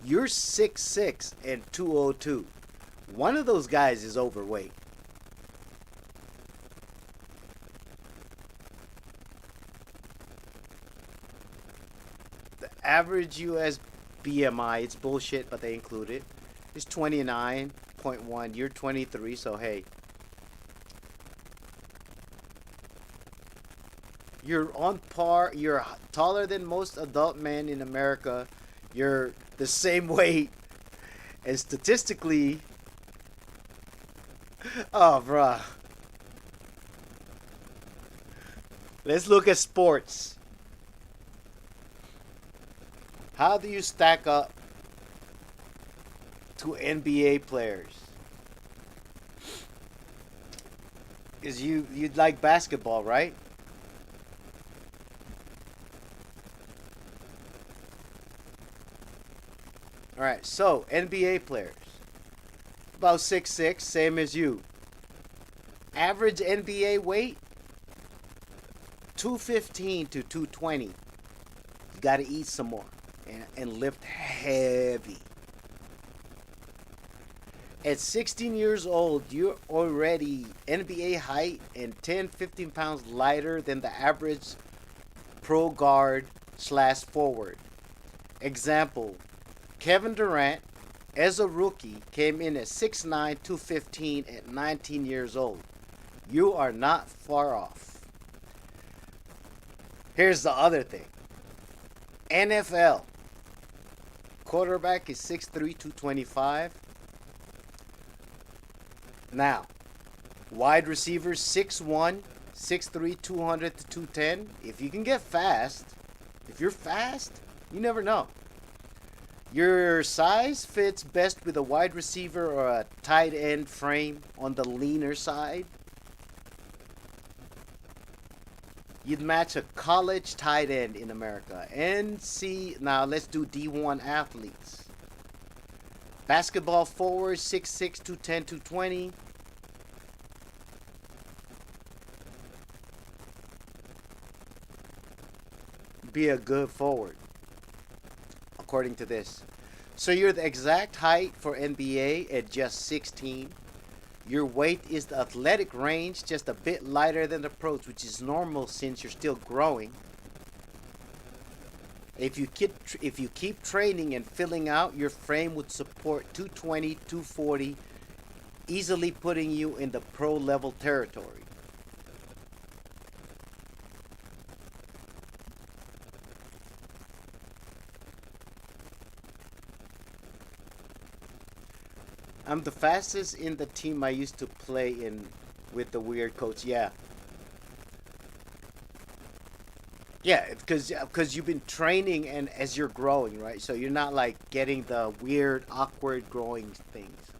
[SPEAKER 1] You're 6'6" and 202. One of those guys is overweight. Average US BMI, it's bullshit, but they include it. It's 29.1. You're 23, so hey. You're on par. You're taller than most adult men in America. You're the same weight. And statistically. Oh, bruh. Let's look at sports. How do you stack up to NBA players? Because you'd like basketball, right? Alright, so NBA players. About 6'6", same as you. Average NBA weight? 215 to 220. You gotta eat some more. And lift heavy. At 16 years old, you're already NBA height and 10-15 pounds lighter than the average pro guard / forward. Example, Kevin Durant, as a rookie, came in at 6'9", 215 at 19 years old. You are not far off. Here's the other thing. NFL. Quarterback is 6'3", 225. Now, wide receivers 6'1", 6'3", 200 to 210. If you can get fast, if you're fast, you never know. Your size fits best with a wide receiver or a tight end frame on the leaner side. You'd match a college tight end in America. Now let's do D1 athletes. Basketball forward 6'6", 210, 220. Be a good forward, according to this. So you're the exact height for NBA at just 16. Your weight is the athletic range, just a bit lighter than the pros, which is normal since you're still growing. If you keep training and filling out, your frame would support 220, 240, easily putting you in the pro level territory. I'm the fastest in the team I used to play in with the weird coach. Yeah. Yeah, because you've been training and as you're growing, right? So you're not like getting the weird, awkward growing things.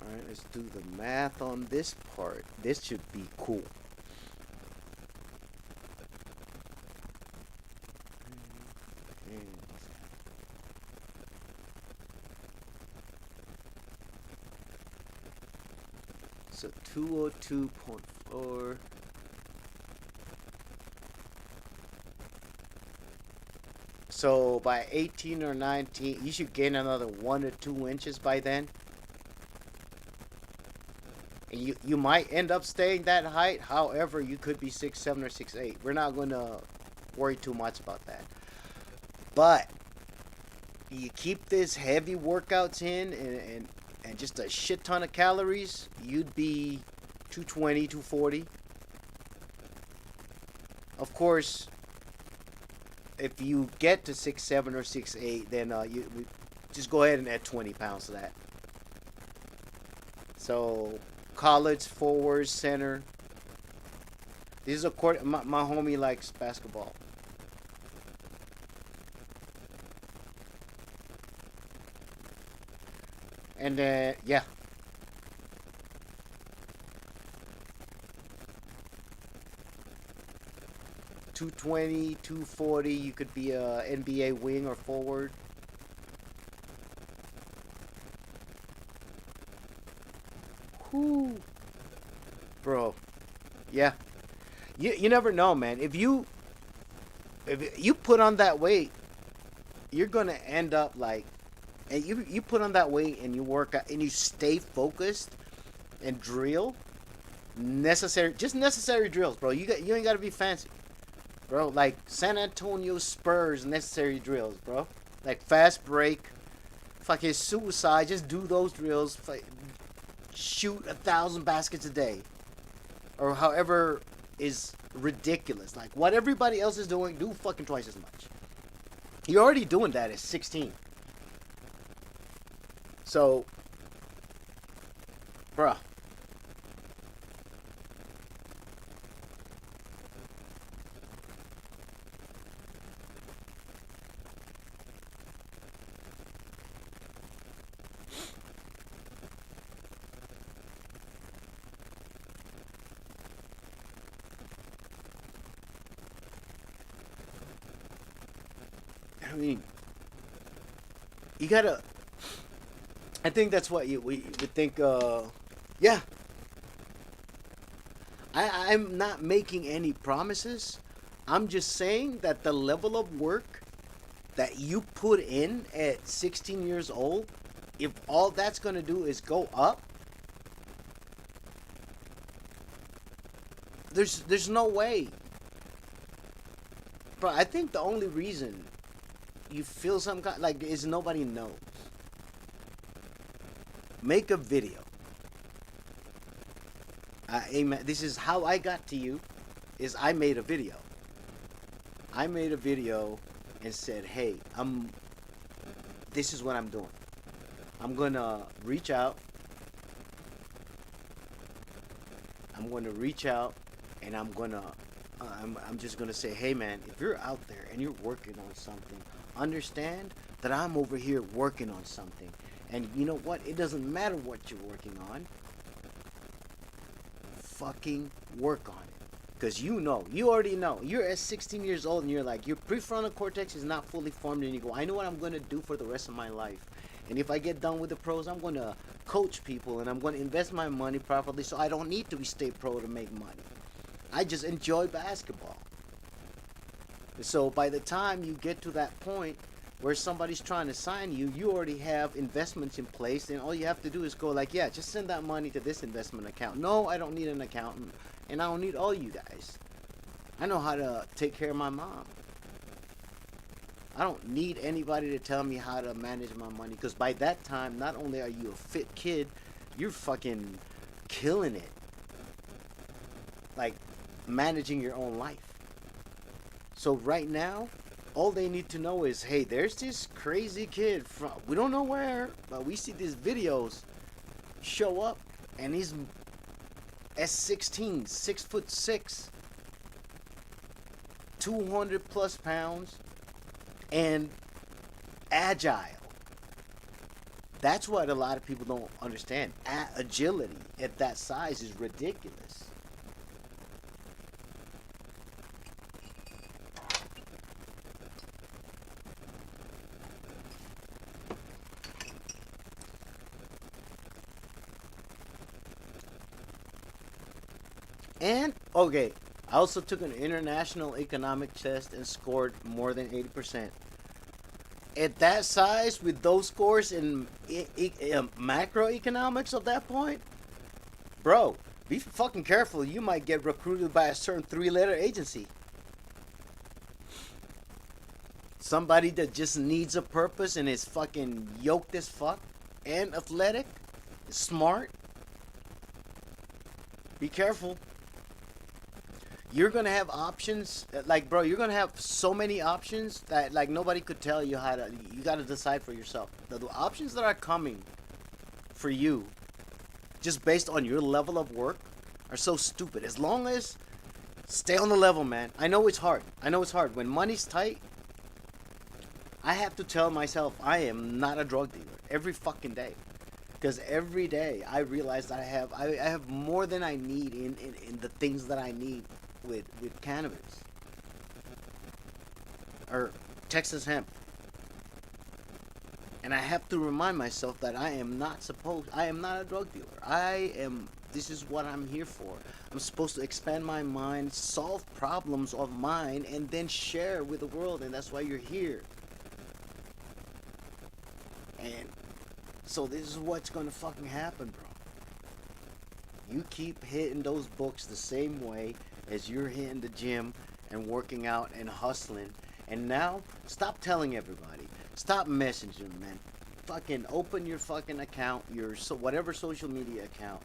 [SPEAKER 1] All right, let's do the math on this part. This should be cool. So 202.4. So by 18 or 19, you should gain another 1 or 2 inches by then. And you might end up staying that height. However, you could be 6'7" or 6'8". We're not going to worry too much about that. But you keep this heavy workouts in and just a shit ton of calories, you'd be 220, 240. Of course, if you get to 6'7" or 6'8", then you just go ahead and add 20 pounds to that. So college forward, center. This is my homie likes basketball. And yeah. .220, 240. You could be a NBA wing or forward. Whoo, bro. Yeah. You never know, man. If you put on that weight, you're gonna end up like. And you put on that weight and you work out and you stay focused and drill necessary drills, bro. You ain't gotta be fancy, bro. Like San Antonio Spurs necessary drills, bro. Like fast break, fucking suicide. Just do those drills. Shoot 1,000 baskets a day, or however is ridiculous. Like what everybody else is doing, do fucking twice as much. You're already doing that at 16. So, bruh. I mean, you gotta. I think that's what we would think. Yeah. I'm not making any promises. I'm just saying that the level of work that you put in at 16 years old if all that's gonna do is go up, there's no way. But I think the only reason you feel some kind like is nobody knows. Make a video. Amen. This is how I got to you. Is I made a video. I made a video and said, "Hey, This is what I'm doing. I'm gonna reach out. I'm gonna reach out, and I'm just gonna say, hey man, if you're out there and you're working on something, understand that I'm over here working on something, and you know what? It doesn't matter what you're working on. Fucking work on it. Because you already know. You're at 16 years old and you're like, your prefrontal cortex is not fully formed, and you go, I know what I'm going to do for the rest of my life. And if I get done with the pros, I'm going to coach people and I'm going to invest my money properly so I don't need to be state pro to make money. I just enjoy basketball. So by the time you get to that point where somebody's trying to sign you, you already have investments in place, and all you have to do is go like, yeah, just send that money to this investment account. No, I don't need an accountant, and I don't need all you guys. I know how to take care of my mom. I don't need anybody to tell me how to manage my money, because by that time, not only are you a fit kid, you're fucking killing it. Like, managing your own life. So right now, all they need to know is, hey, there's this crazy kid from, we don't know where, but we see these videos show up, and he's S16, 6'6", 200 plus pounds, and agile. That's what a lot of people don't understand. Agility at that size is ridiculous. And, okay, I also took an international economic test and scored more than 80%. At that size, with those scores in macroeconomics of that point, bro, be fucking careful. You might get recruited by a certain 3-letter agency. Somebody that just needs a purpose and is fucking yoked as fuck and athletic, smart. Be careful. You're going to have options, like, bro, you're going to have so many options that, like, nobody could tell you how to, you got to decide for yourself. The options that are coming for you, just based on your level of work, are so stupid. As long as, stay on the level, man. I know it's hard. When money's tight, I have to tell myself I am not a drug dealer every fucking day. Because every day I realize that I have more than I need in the things that I need with cannabis or Texas hemp. And I have to remind myself that I am not a drug dealer. This is what I'm here for. I'm supposed to expand my mind, solve problems of mine, and then share with the world, and that's why you're here. And so this is what's gonna fucking happen, bro. You keep hitting those books the same way as you're hitting the gym and working out and hustling. And now, stop telling everybody. Stop messaging, man. Fucking open your fucking account, whatever social media account.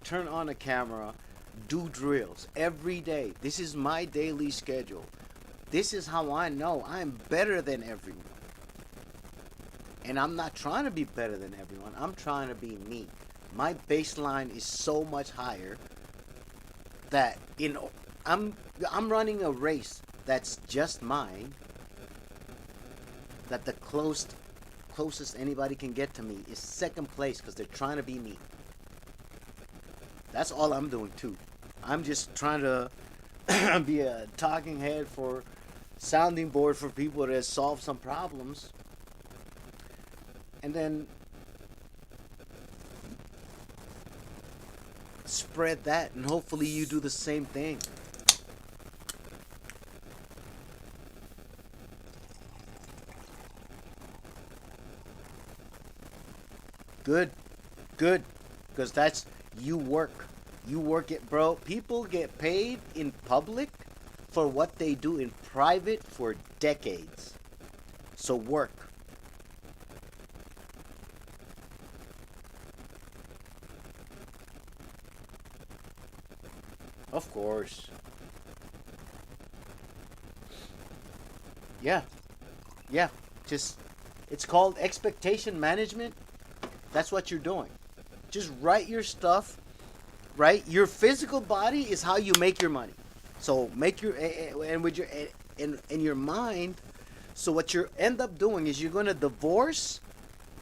[SPEAKER 1] Turn on a camera. Do drills every day. This is my daily schedule. This is how I know I'm better than everyone. And I'm not trying to be better than everyone. I'm trying to be me. My baseline is so much higher that, I'm running a race that's just mine. That the closest anybody can get to me is second place because they're trying to be me. That's all I'm doing too. I'm just trying to be a talking head for sounding board for people that solve some problems. And then spread that, and hopefully you do the same thing. Good, good, because that's you work. You work it, bro. People get paid in public for what they do in private for decades. So work. Of course. Yeah. Yeah. Just it's called expectation management. That's what you're doing. Just write your stuff, right? Your physical body is how you make your money. So make your and with your in your mind. So what you end up doing is you're gonna divorce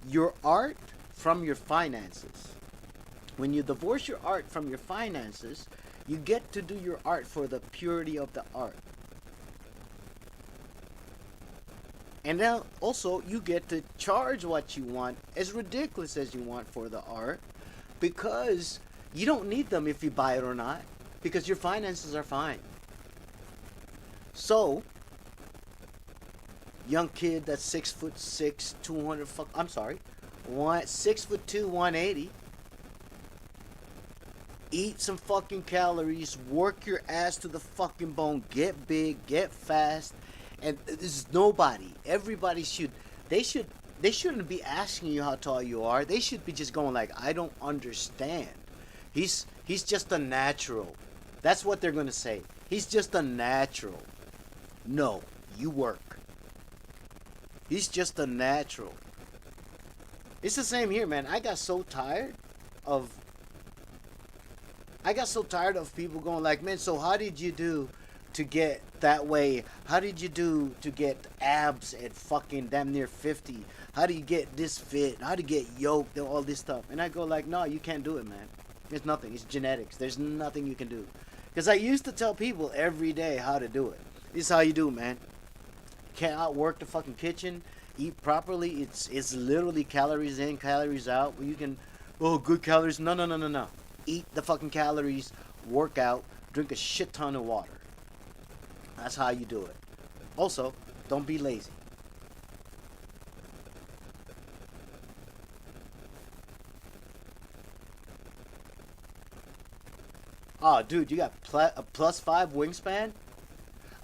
[SPEAKER 1] your art from your finances. When you divorce your art from your finances, you get to do your art for the purity of the art. And now also you get to charge what you want, as ridiculous as you want for the art, because you don't need them if you buy it or not, because your finances are fine. So, young kid that's 6'6", 200 I'm sorry, 6'2", 180. Eat some fucking calories, work your ass to the fucking bone, get big, get fast, and there's nobody. Everybody should. They should. They shouldn't be asking you how tall you are. They should be just going like, I don't understand. He's just a natural. That's what they're gonna say. He's just a natural. No, you work. He's just a natural. It's the same here, man. I got so tired of people going like, man, so how did you do to get that way? How did you do to get abs at fucking damn near 50? How do you get this fit? How do you get yoked and all this stuff? And I go like, no, you can't do it, man. It's nothing. It's genetics. There's nothing you can do. Because I used to tell people every day how to do it. This is how you do, man. Can't outwork the fucking kitchen. Eat properly. It's literally calories in, calories out. Where you can, oh, good calories. No, no, no, no, no. Eat the fucking calories. Work out. Drink a shit ton of water. That's how you do it. Also, don't be lazy. Oh, dude, you got a +5 wingspan?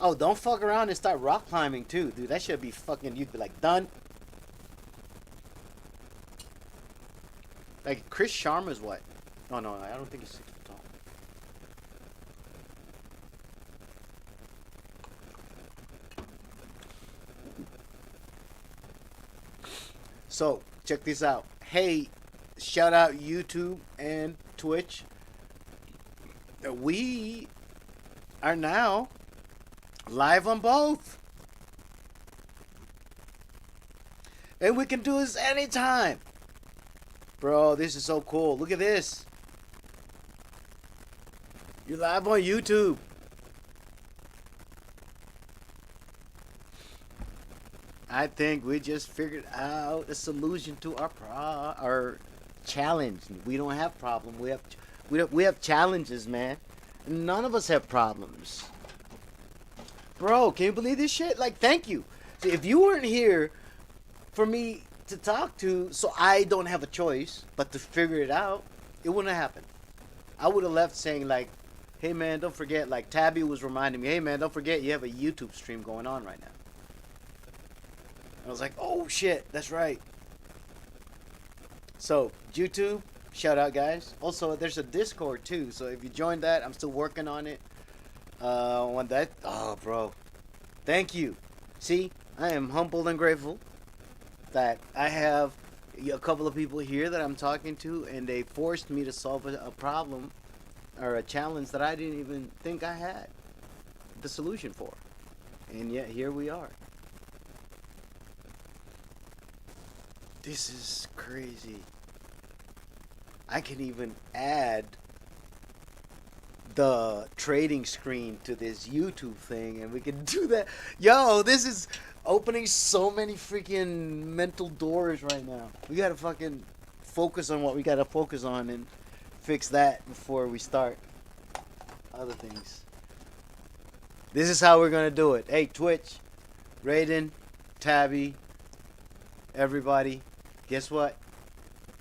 [SPEAKER 1] Oh, don't fuck around and start rock climbing too, dude. That should be fucking. You'd be like done. Like Chris Sharma's what? No, no, I don't think he's 6 foot tall. So check this out. Hey, shout out YouTube and Twitch. We are now live on both. And we can do this anytime. Bro, this is so cool. Look at this. You're live on YouTube. I think we just figured out a solution to our challenge. We don't have problem. We have challenges, man. None of us have problems. Bro, can you believe this shit? Like, thank you. See, if you weren't here for me to talk to, so I don't have a choice but to figure it out, it wouldn't have happened. I would have left saying like, hey man, don't forget, like Tabby was reminding me, hey man, don't forget you have a YouTube stream going on right now. I was like, oh shit, that's right. So, YouTube, shout out guys. Also, there's a Discord too, so if you join that, I'm still working on it. On that, oh bro, thank you. See, I am humbled and grateful that I have a couple of people here that I'm talking to, and they forced me to solve a problem or a challenge that I didn't even think I had the solution for, and yet here we are. This is crazy. I can even add the trading screen to this YouTube thing, and we can do that. Yo, this is opening so many freaking mental doors right now. We gotta fucking focus on what we gotta focus on and fix that before we start other things. This is how we're gonna do it. Hey, Twitch, Raiden, Tabby, everybody, guess what?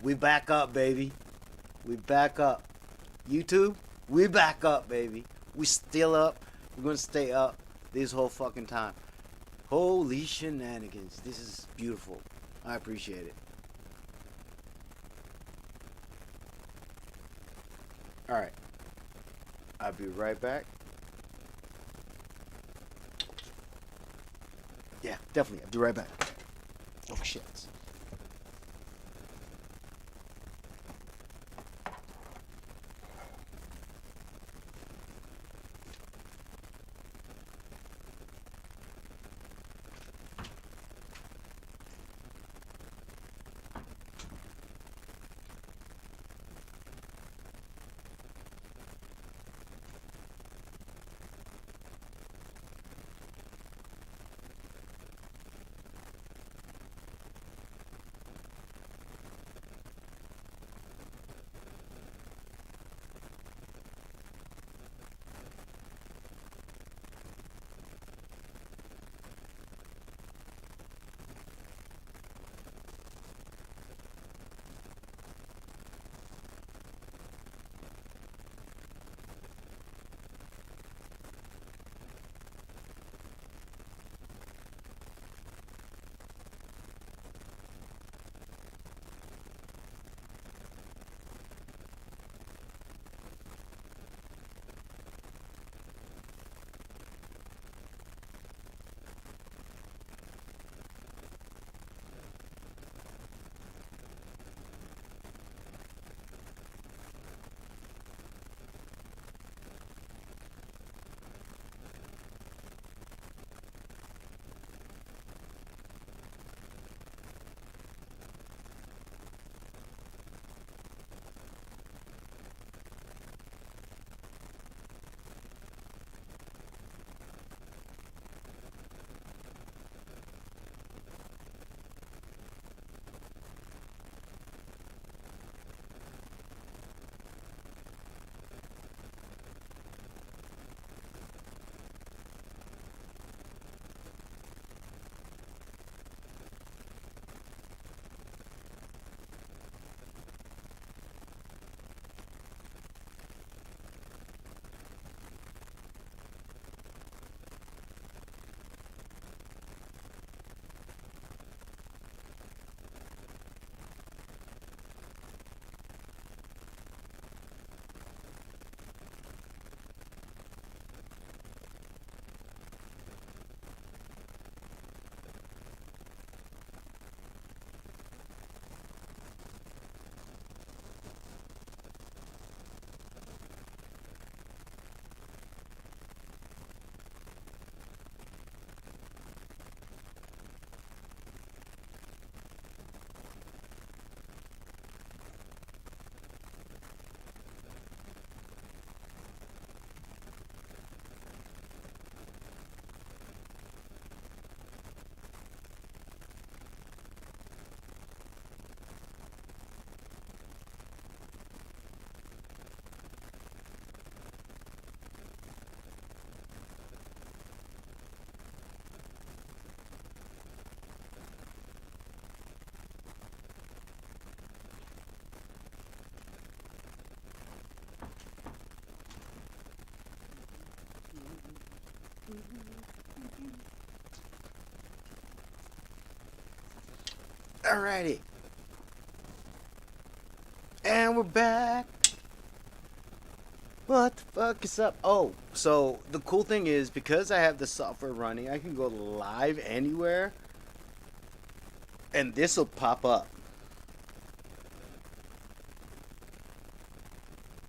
[SPEAKER 1] We back up, baby. We back up. YouTube, we back up, baby. We still up. We're gonna stay up this whole fucking time. Holy shenanigans. This is beautiful. I appreciate it. Alright. I'll be right back. Yeah, definitely. I'll be right back. Oh, shit. Alrighty. And we're back. What the fuck is up? Oh, so the cool thing is because I have the software running, I can go live anywhere and this will pop up.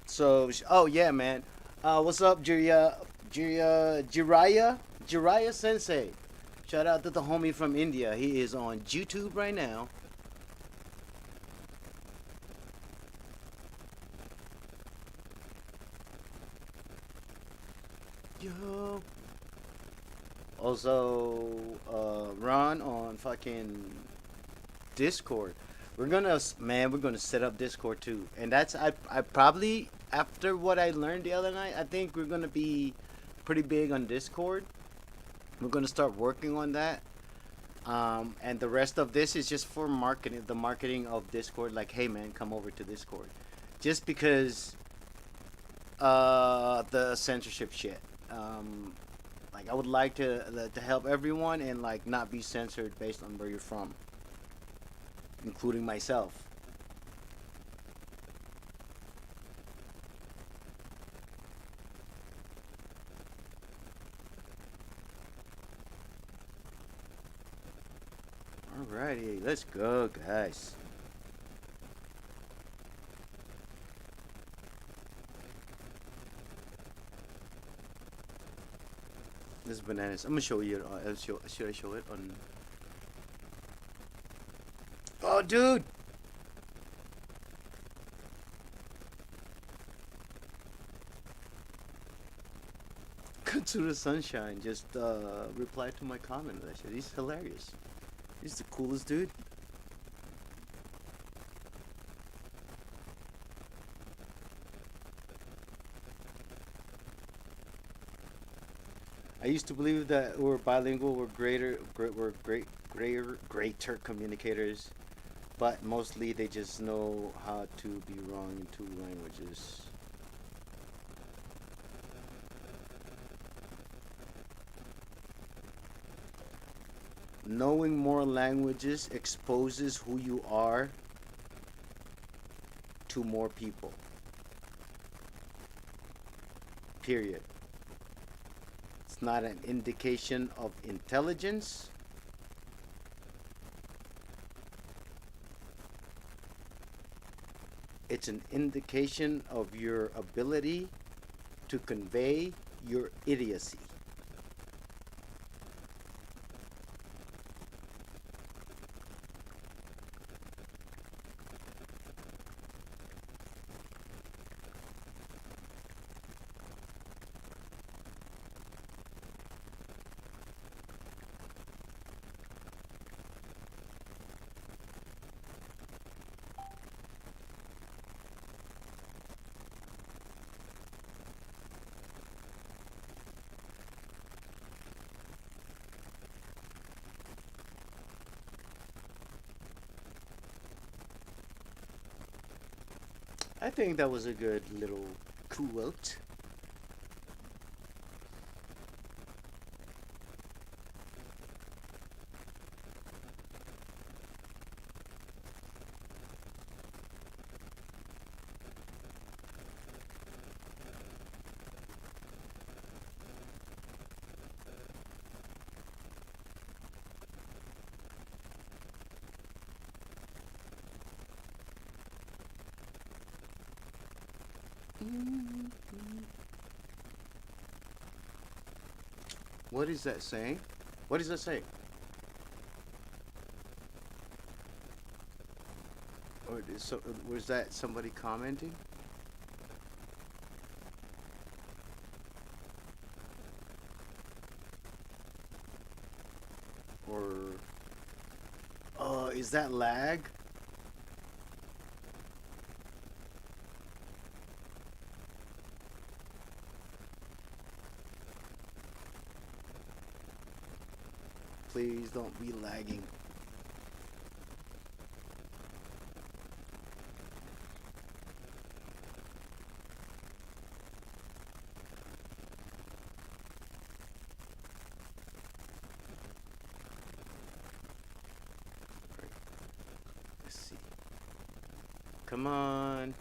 [SPEAKER 1] So, oh yeah, man. What's up, Jiraiya Sensei? Shout out to the homie from India. He is on YouTube right now. Yo. Also, Ron on fucking Discord. We're gonna set up Discord too, and that's I probably after what I learned the other night, I think we're gonna be pretty big on Discord. We're gonna start working on that. And the rest of this is just for marketing, the marketing of Discord. Like, hey man, come over to Discord, just because the censorship shit. Like, I would like to help everyone and like not be censored based on where you're from, including myself. Alrighty, let's go, guys. This is bananas. I'm gonna show you. Should I show it on? Oh, dude! Katsura Sunshine just replied to my comment. That shit. He's hilarious. He's the coolest dude. I used to believe that we're bilingual, greater communicators, but mostly they just know how to be wrong in two languages. Knowing more languages exposes who you are to more people. Period. It's not an indication of intelligence. It's an indication of your ability to convey your idiocy. I think that was a good little quote. What is that saying? What does that say? Or was that somebody commenting? Or is that lag? Please don't be lagging. Right. Let's see. Come on.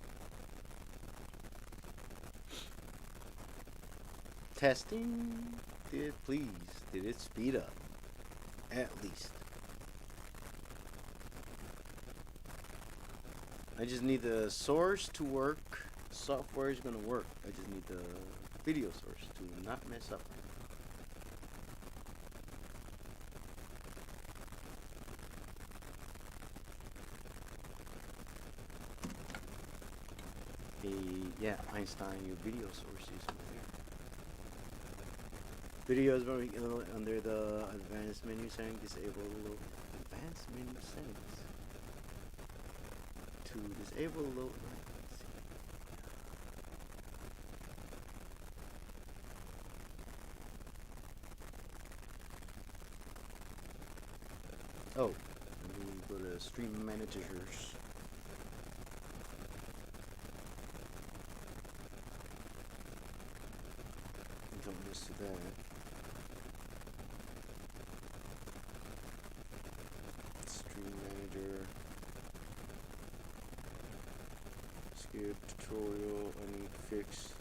[SPEAKER 1] Testing. Did it speed up? At least. I just need the source to work. Software is gonna work. I just need the video source to not mess up. Yeah, Einstein, your video source is over here. Videos under the advanced menu setting, disable advanced menu settings. To disable low. Oh, let me go to stream managers. Jump this to that. Stream manager. Skip tutorial. I need to fix.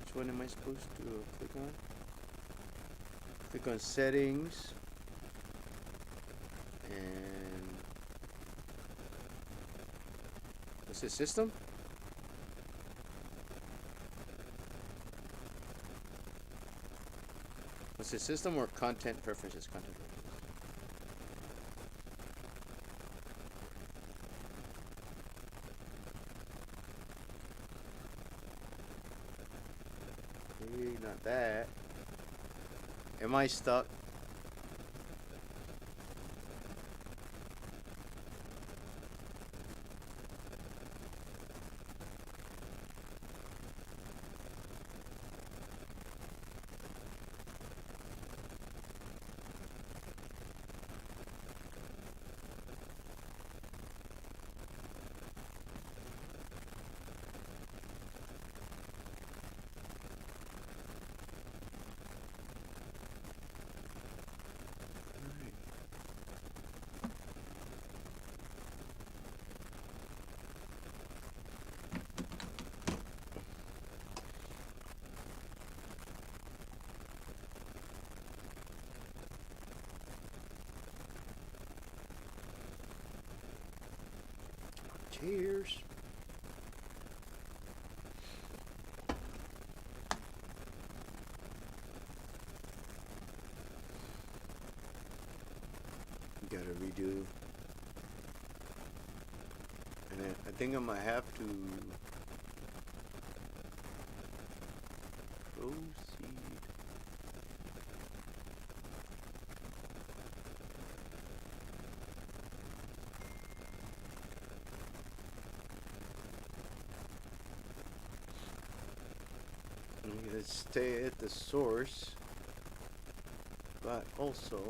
[SPEAKER 1] Which one am I supposed to click on? Click on settings and what's this, system? What's this, system or content preferences? Content preferences. Okay, not that. Am I stuck? Cheers. Gotta redo. And then I think I might have to proceed. Let's stay at the source, but also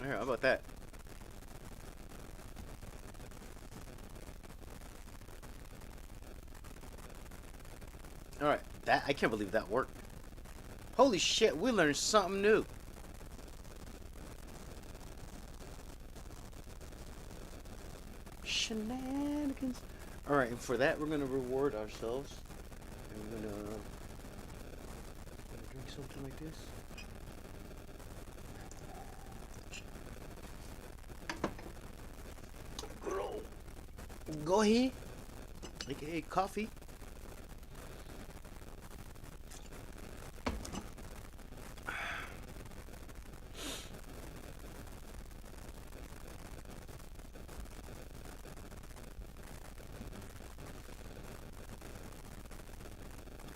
[SPEAKER 1] here, how about that? Alright, that I can't believe that worked. Holy shit, we learned something new. Shenanigans. Alright, and for that we're gonna reward ourselves. And we're gonna drink something like this. Go ahead. AKA coffee.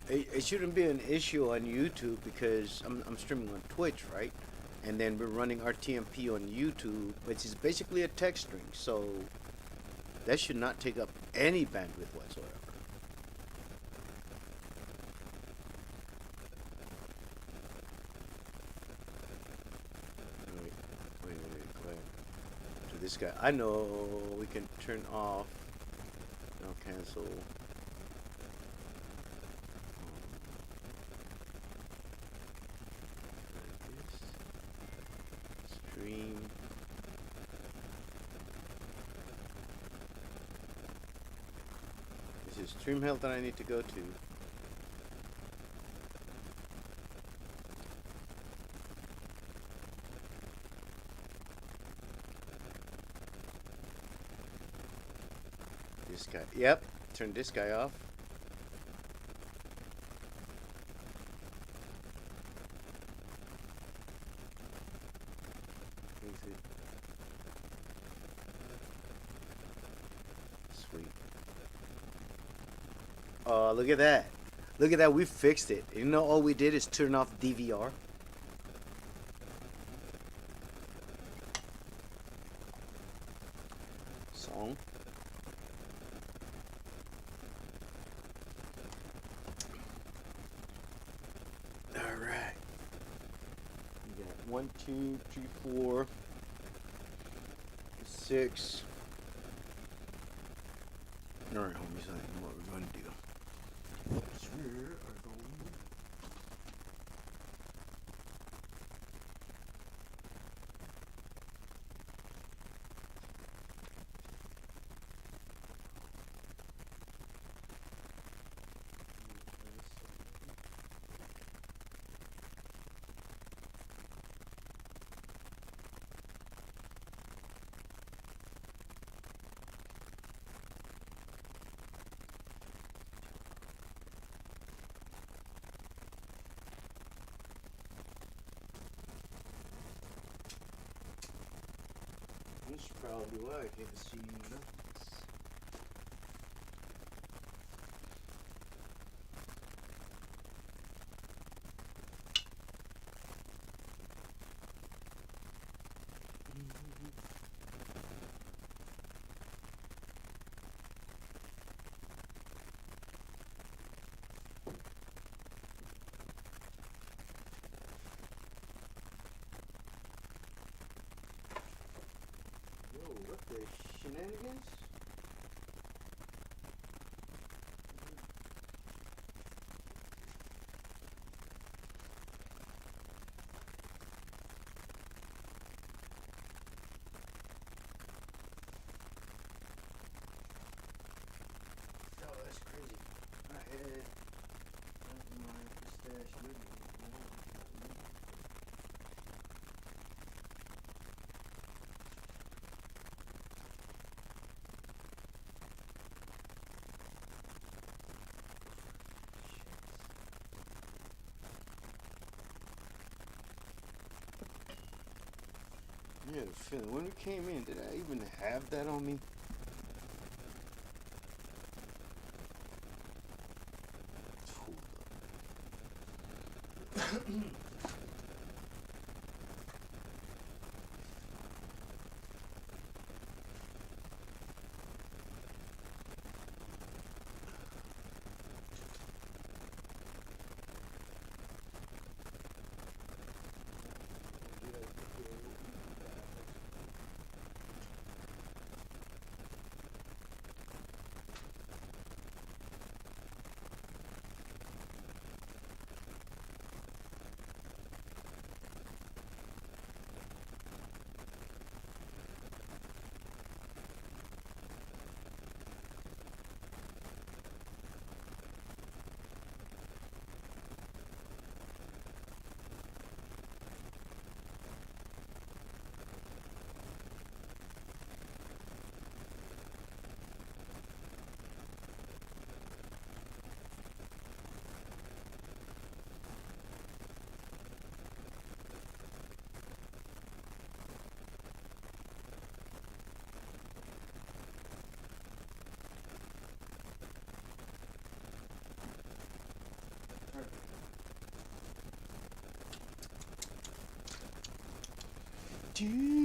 [SPEAKER 1] It shouldn't be an issue on YouTube because I'm streaming on Twitch, right? And then we're running RTMP on YouTube, which is basically a text string. So that should not take up any bandwidth whatsoever. Wait, go ahead. To this guy. I know we can turn off. No, cancel. Stream. This is stream health that I need to go to. This guy. Yep. Turn this guy off. sweet. Look at that. Look at that. We fixed it. You know, all we did is turn off DVR. Song. All right. We got 1, 2, 3, 4, 6. All right, homies. I know what we're going to do. Where are going? That's probably why I can't see nothing. Whoa, what the shenanigans? Oh, that's crazy. I had my pistache with me. I had a feeling when we came in, did I even have that on me? Hold up. Dude.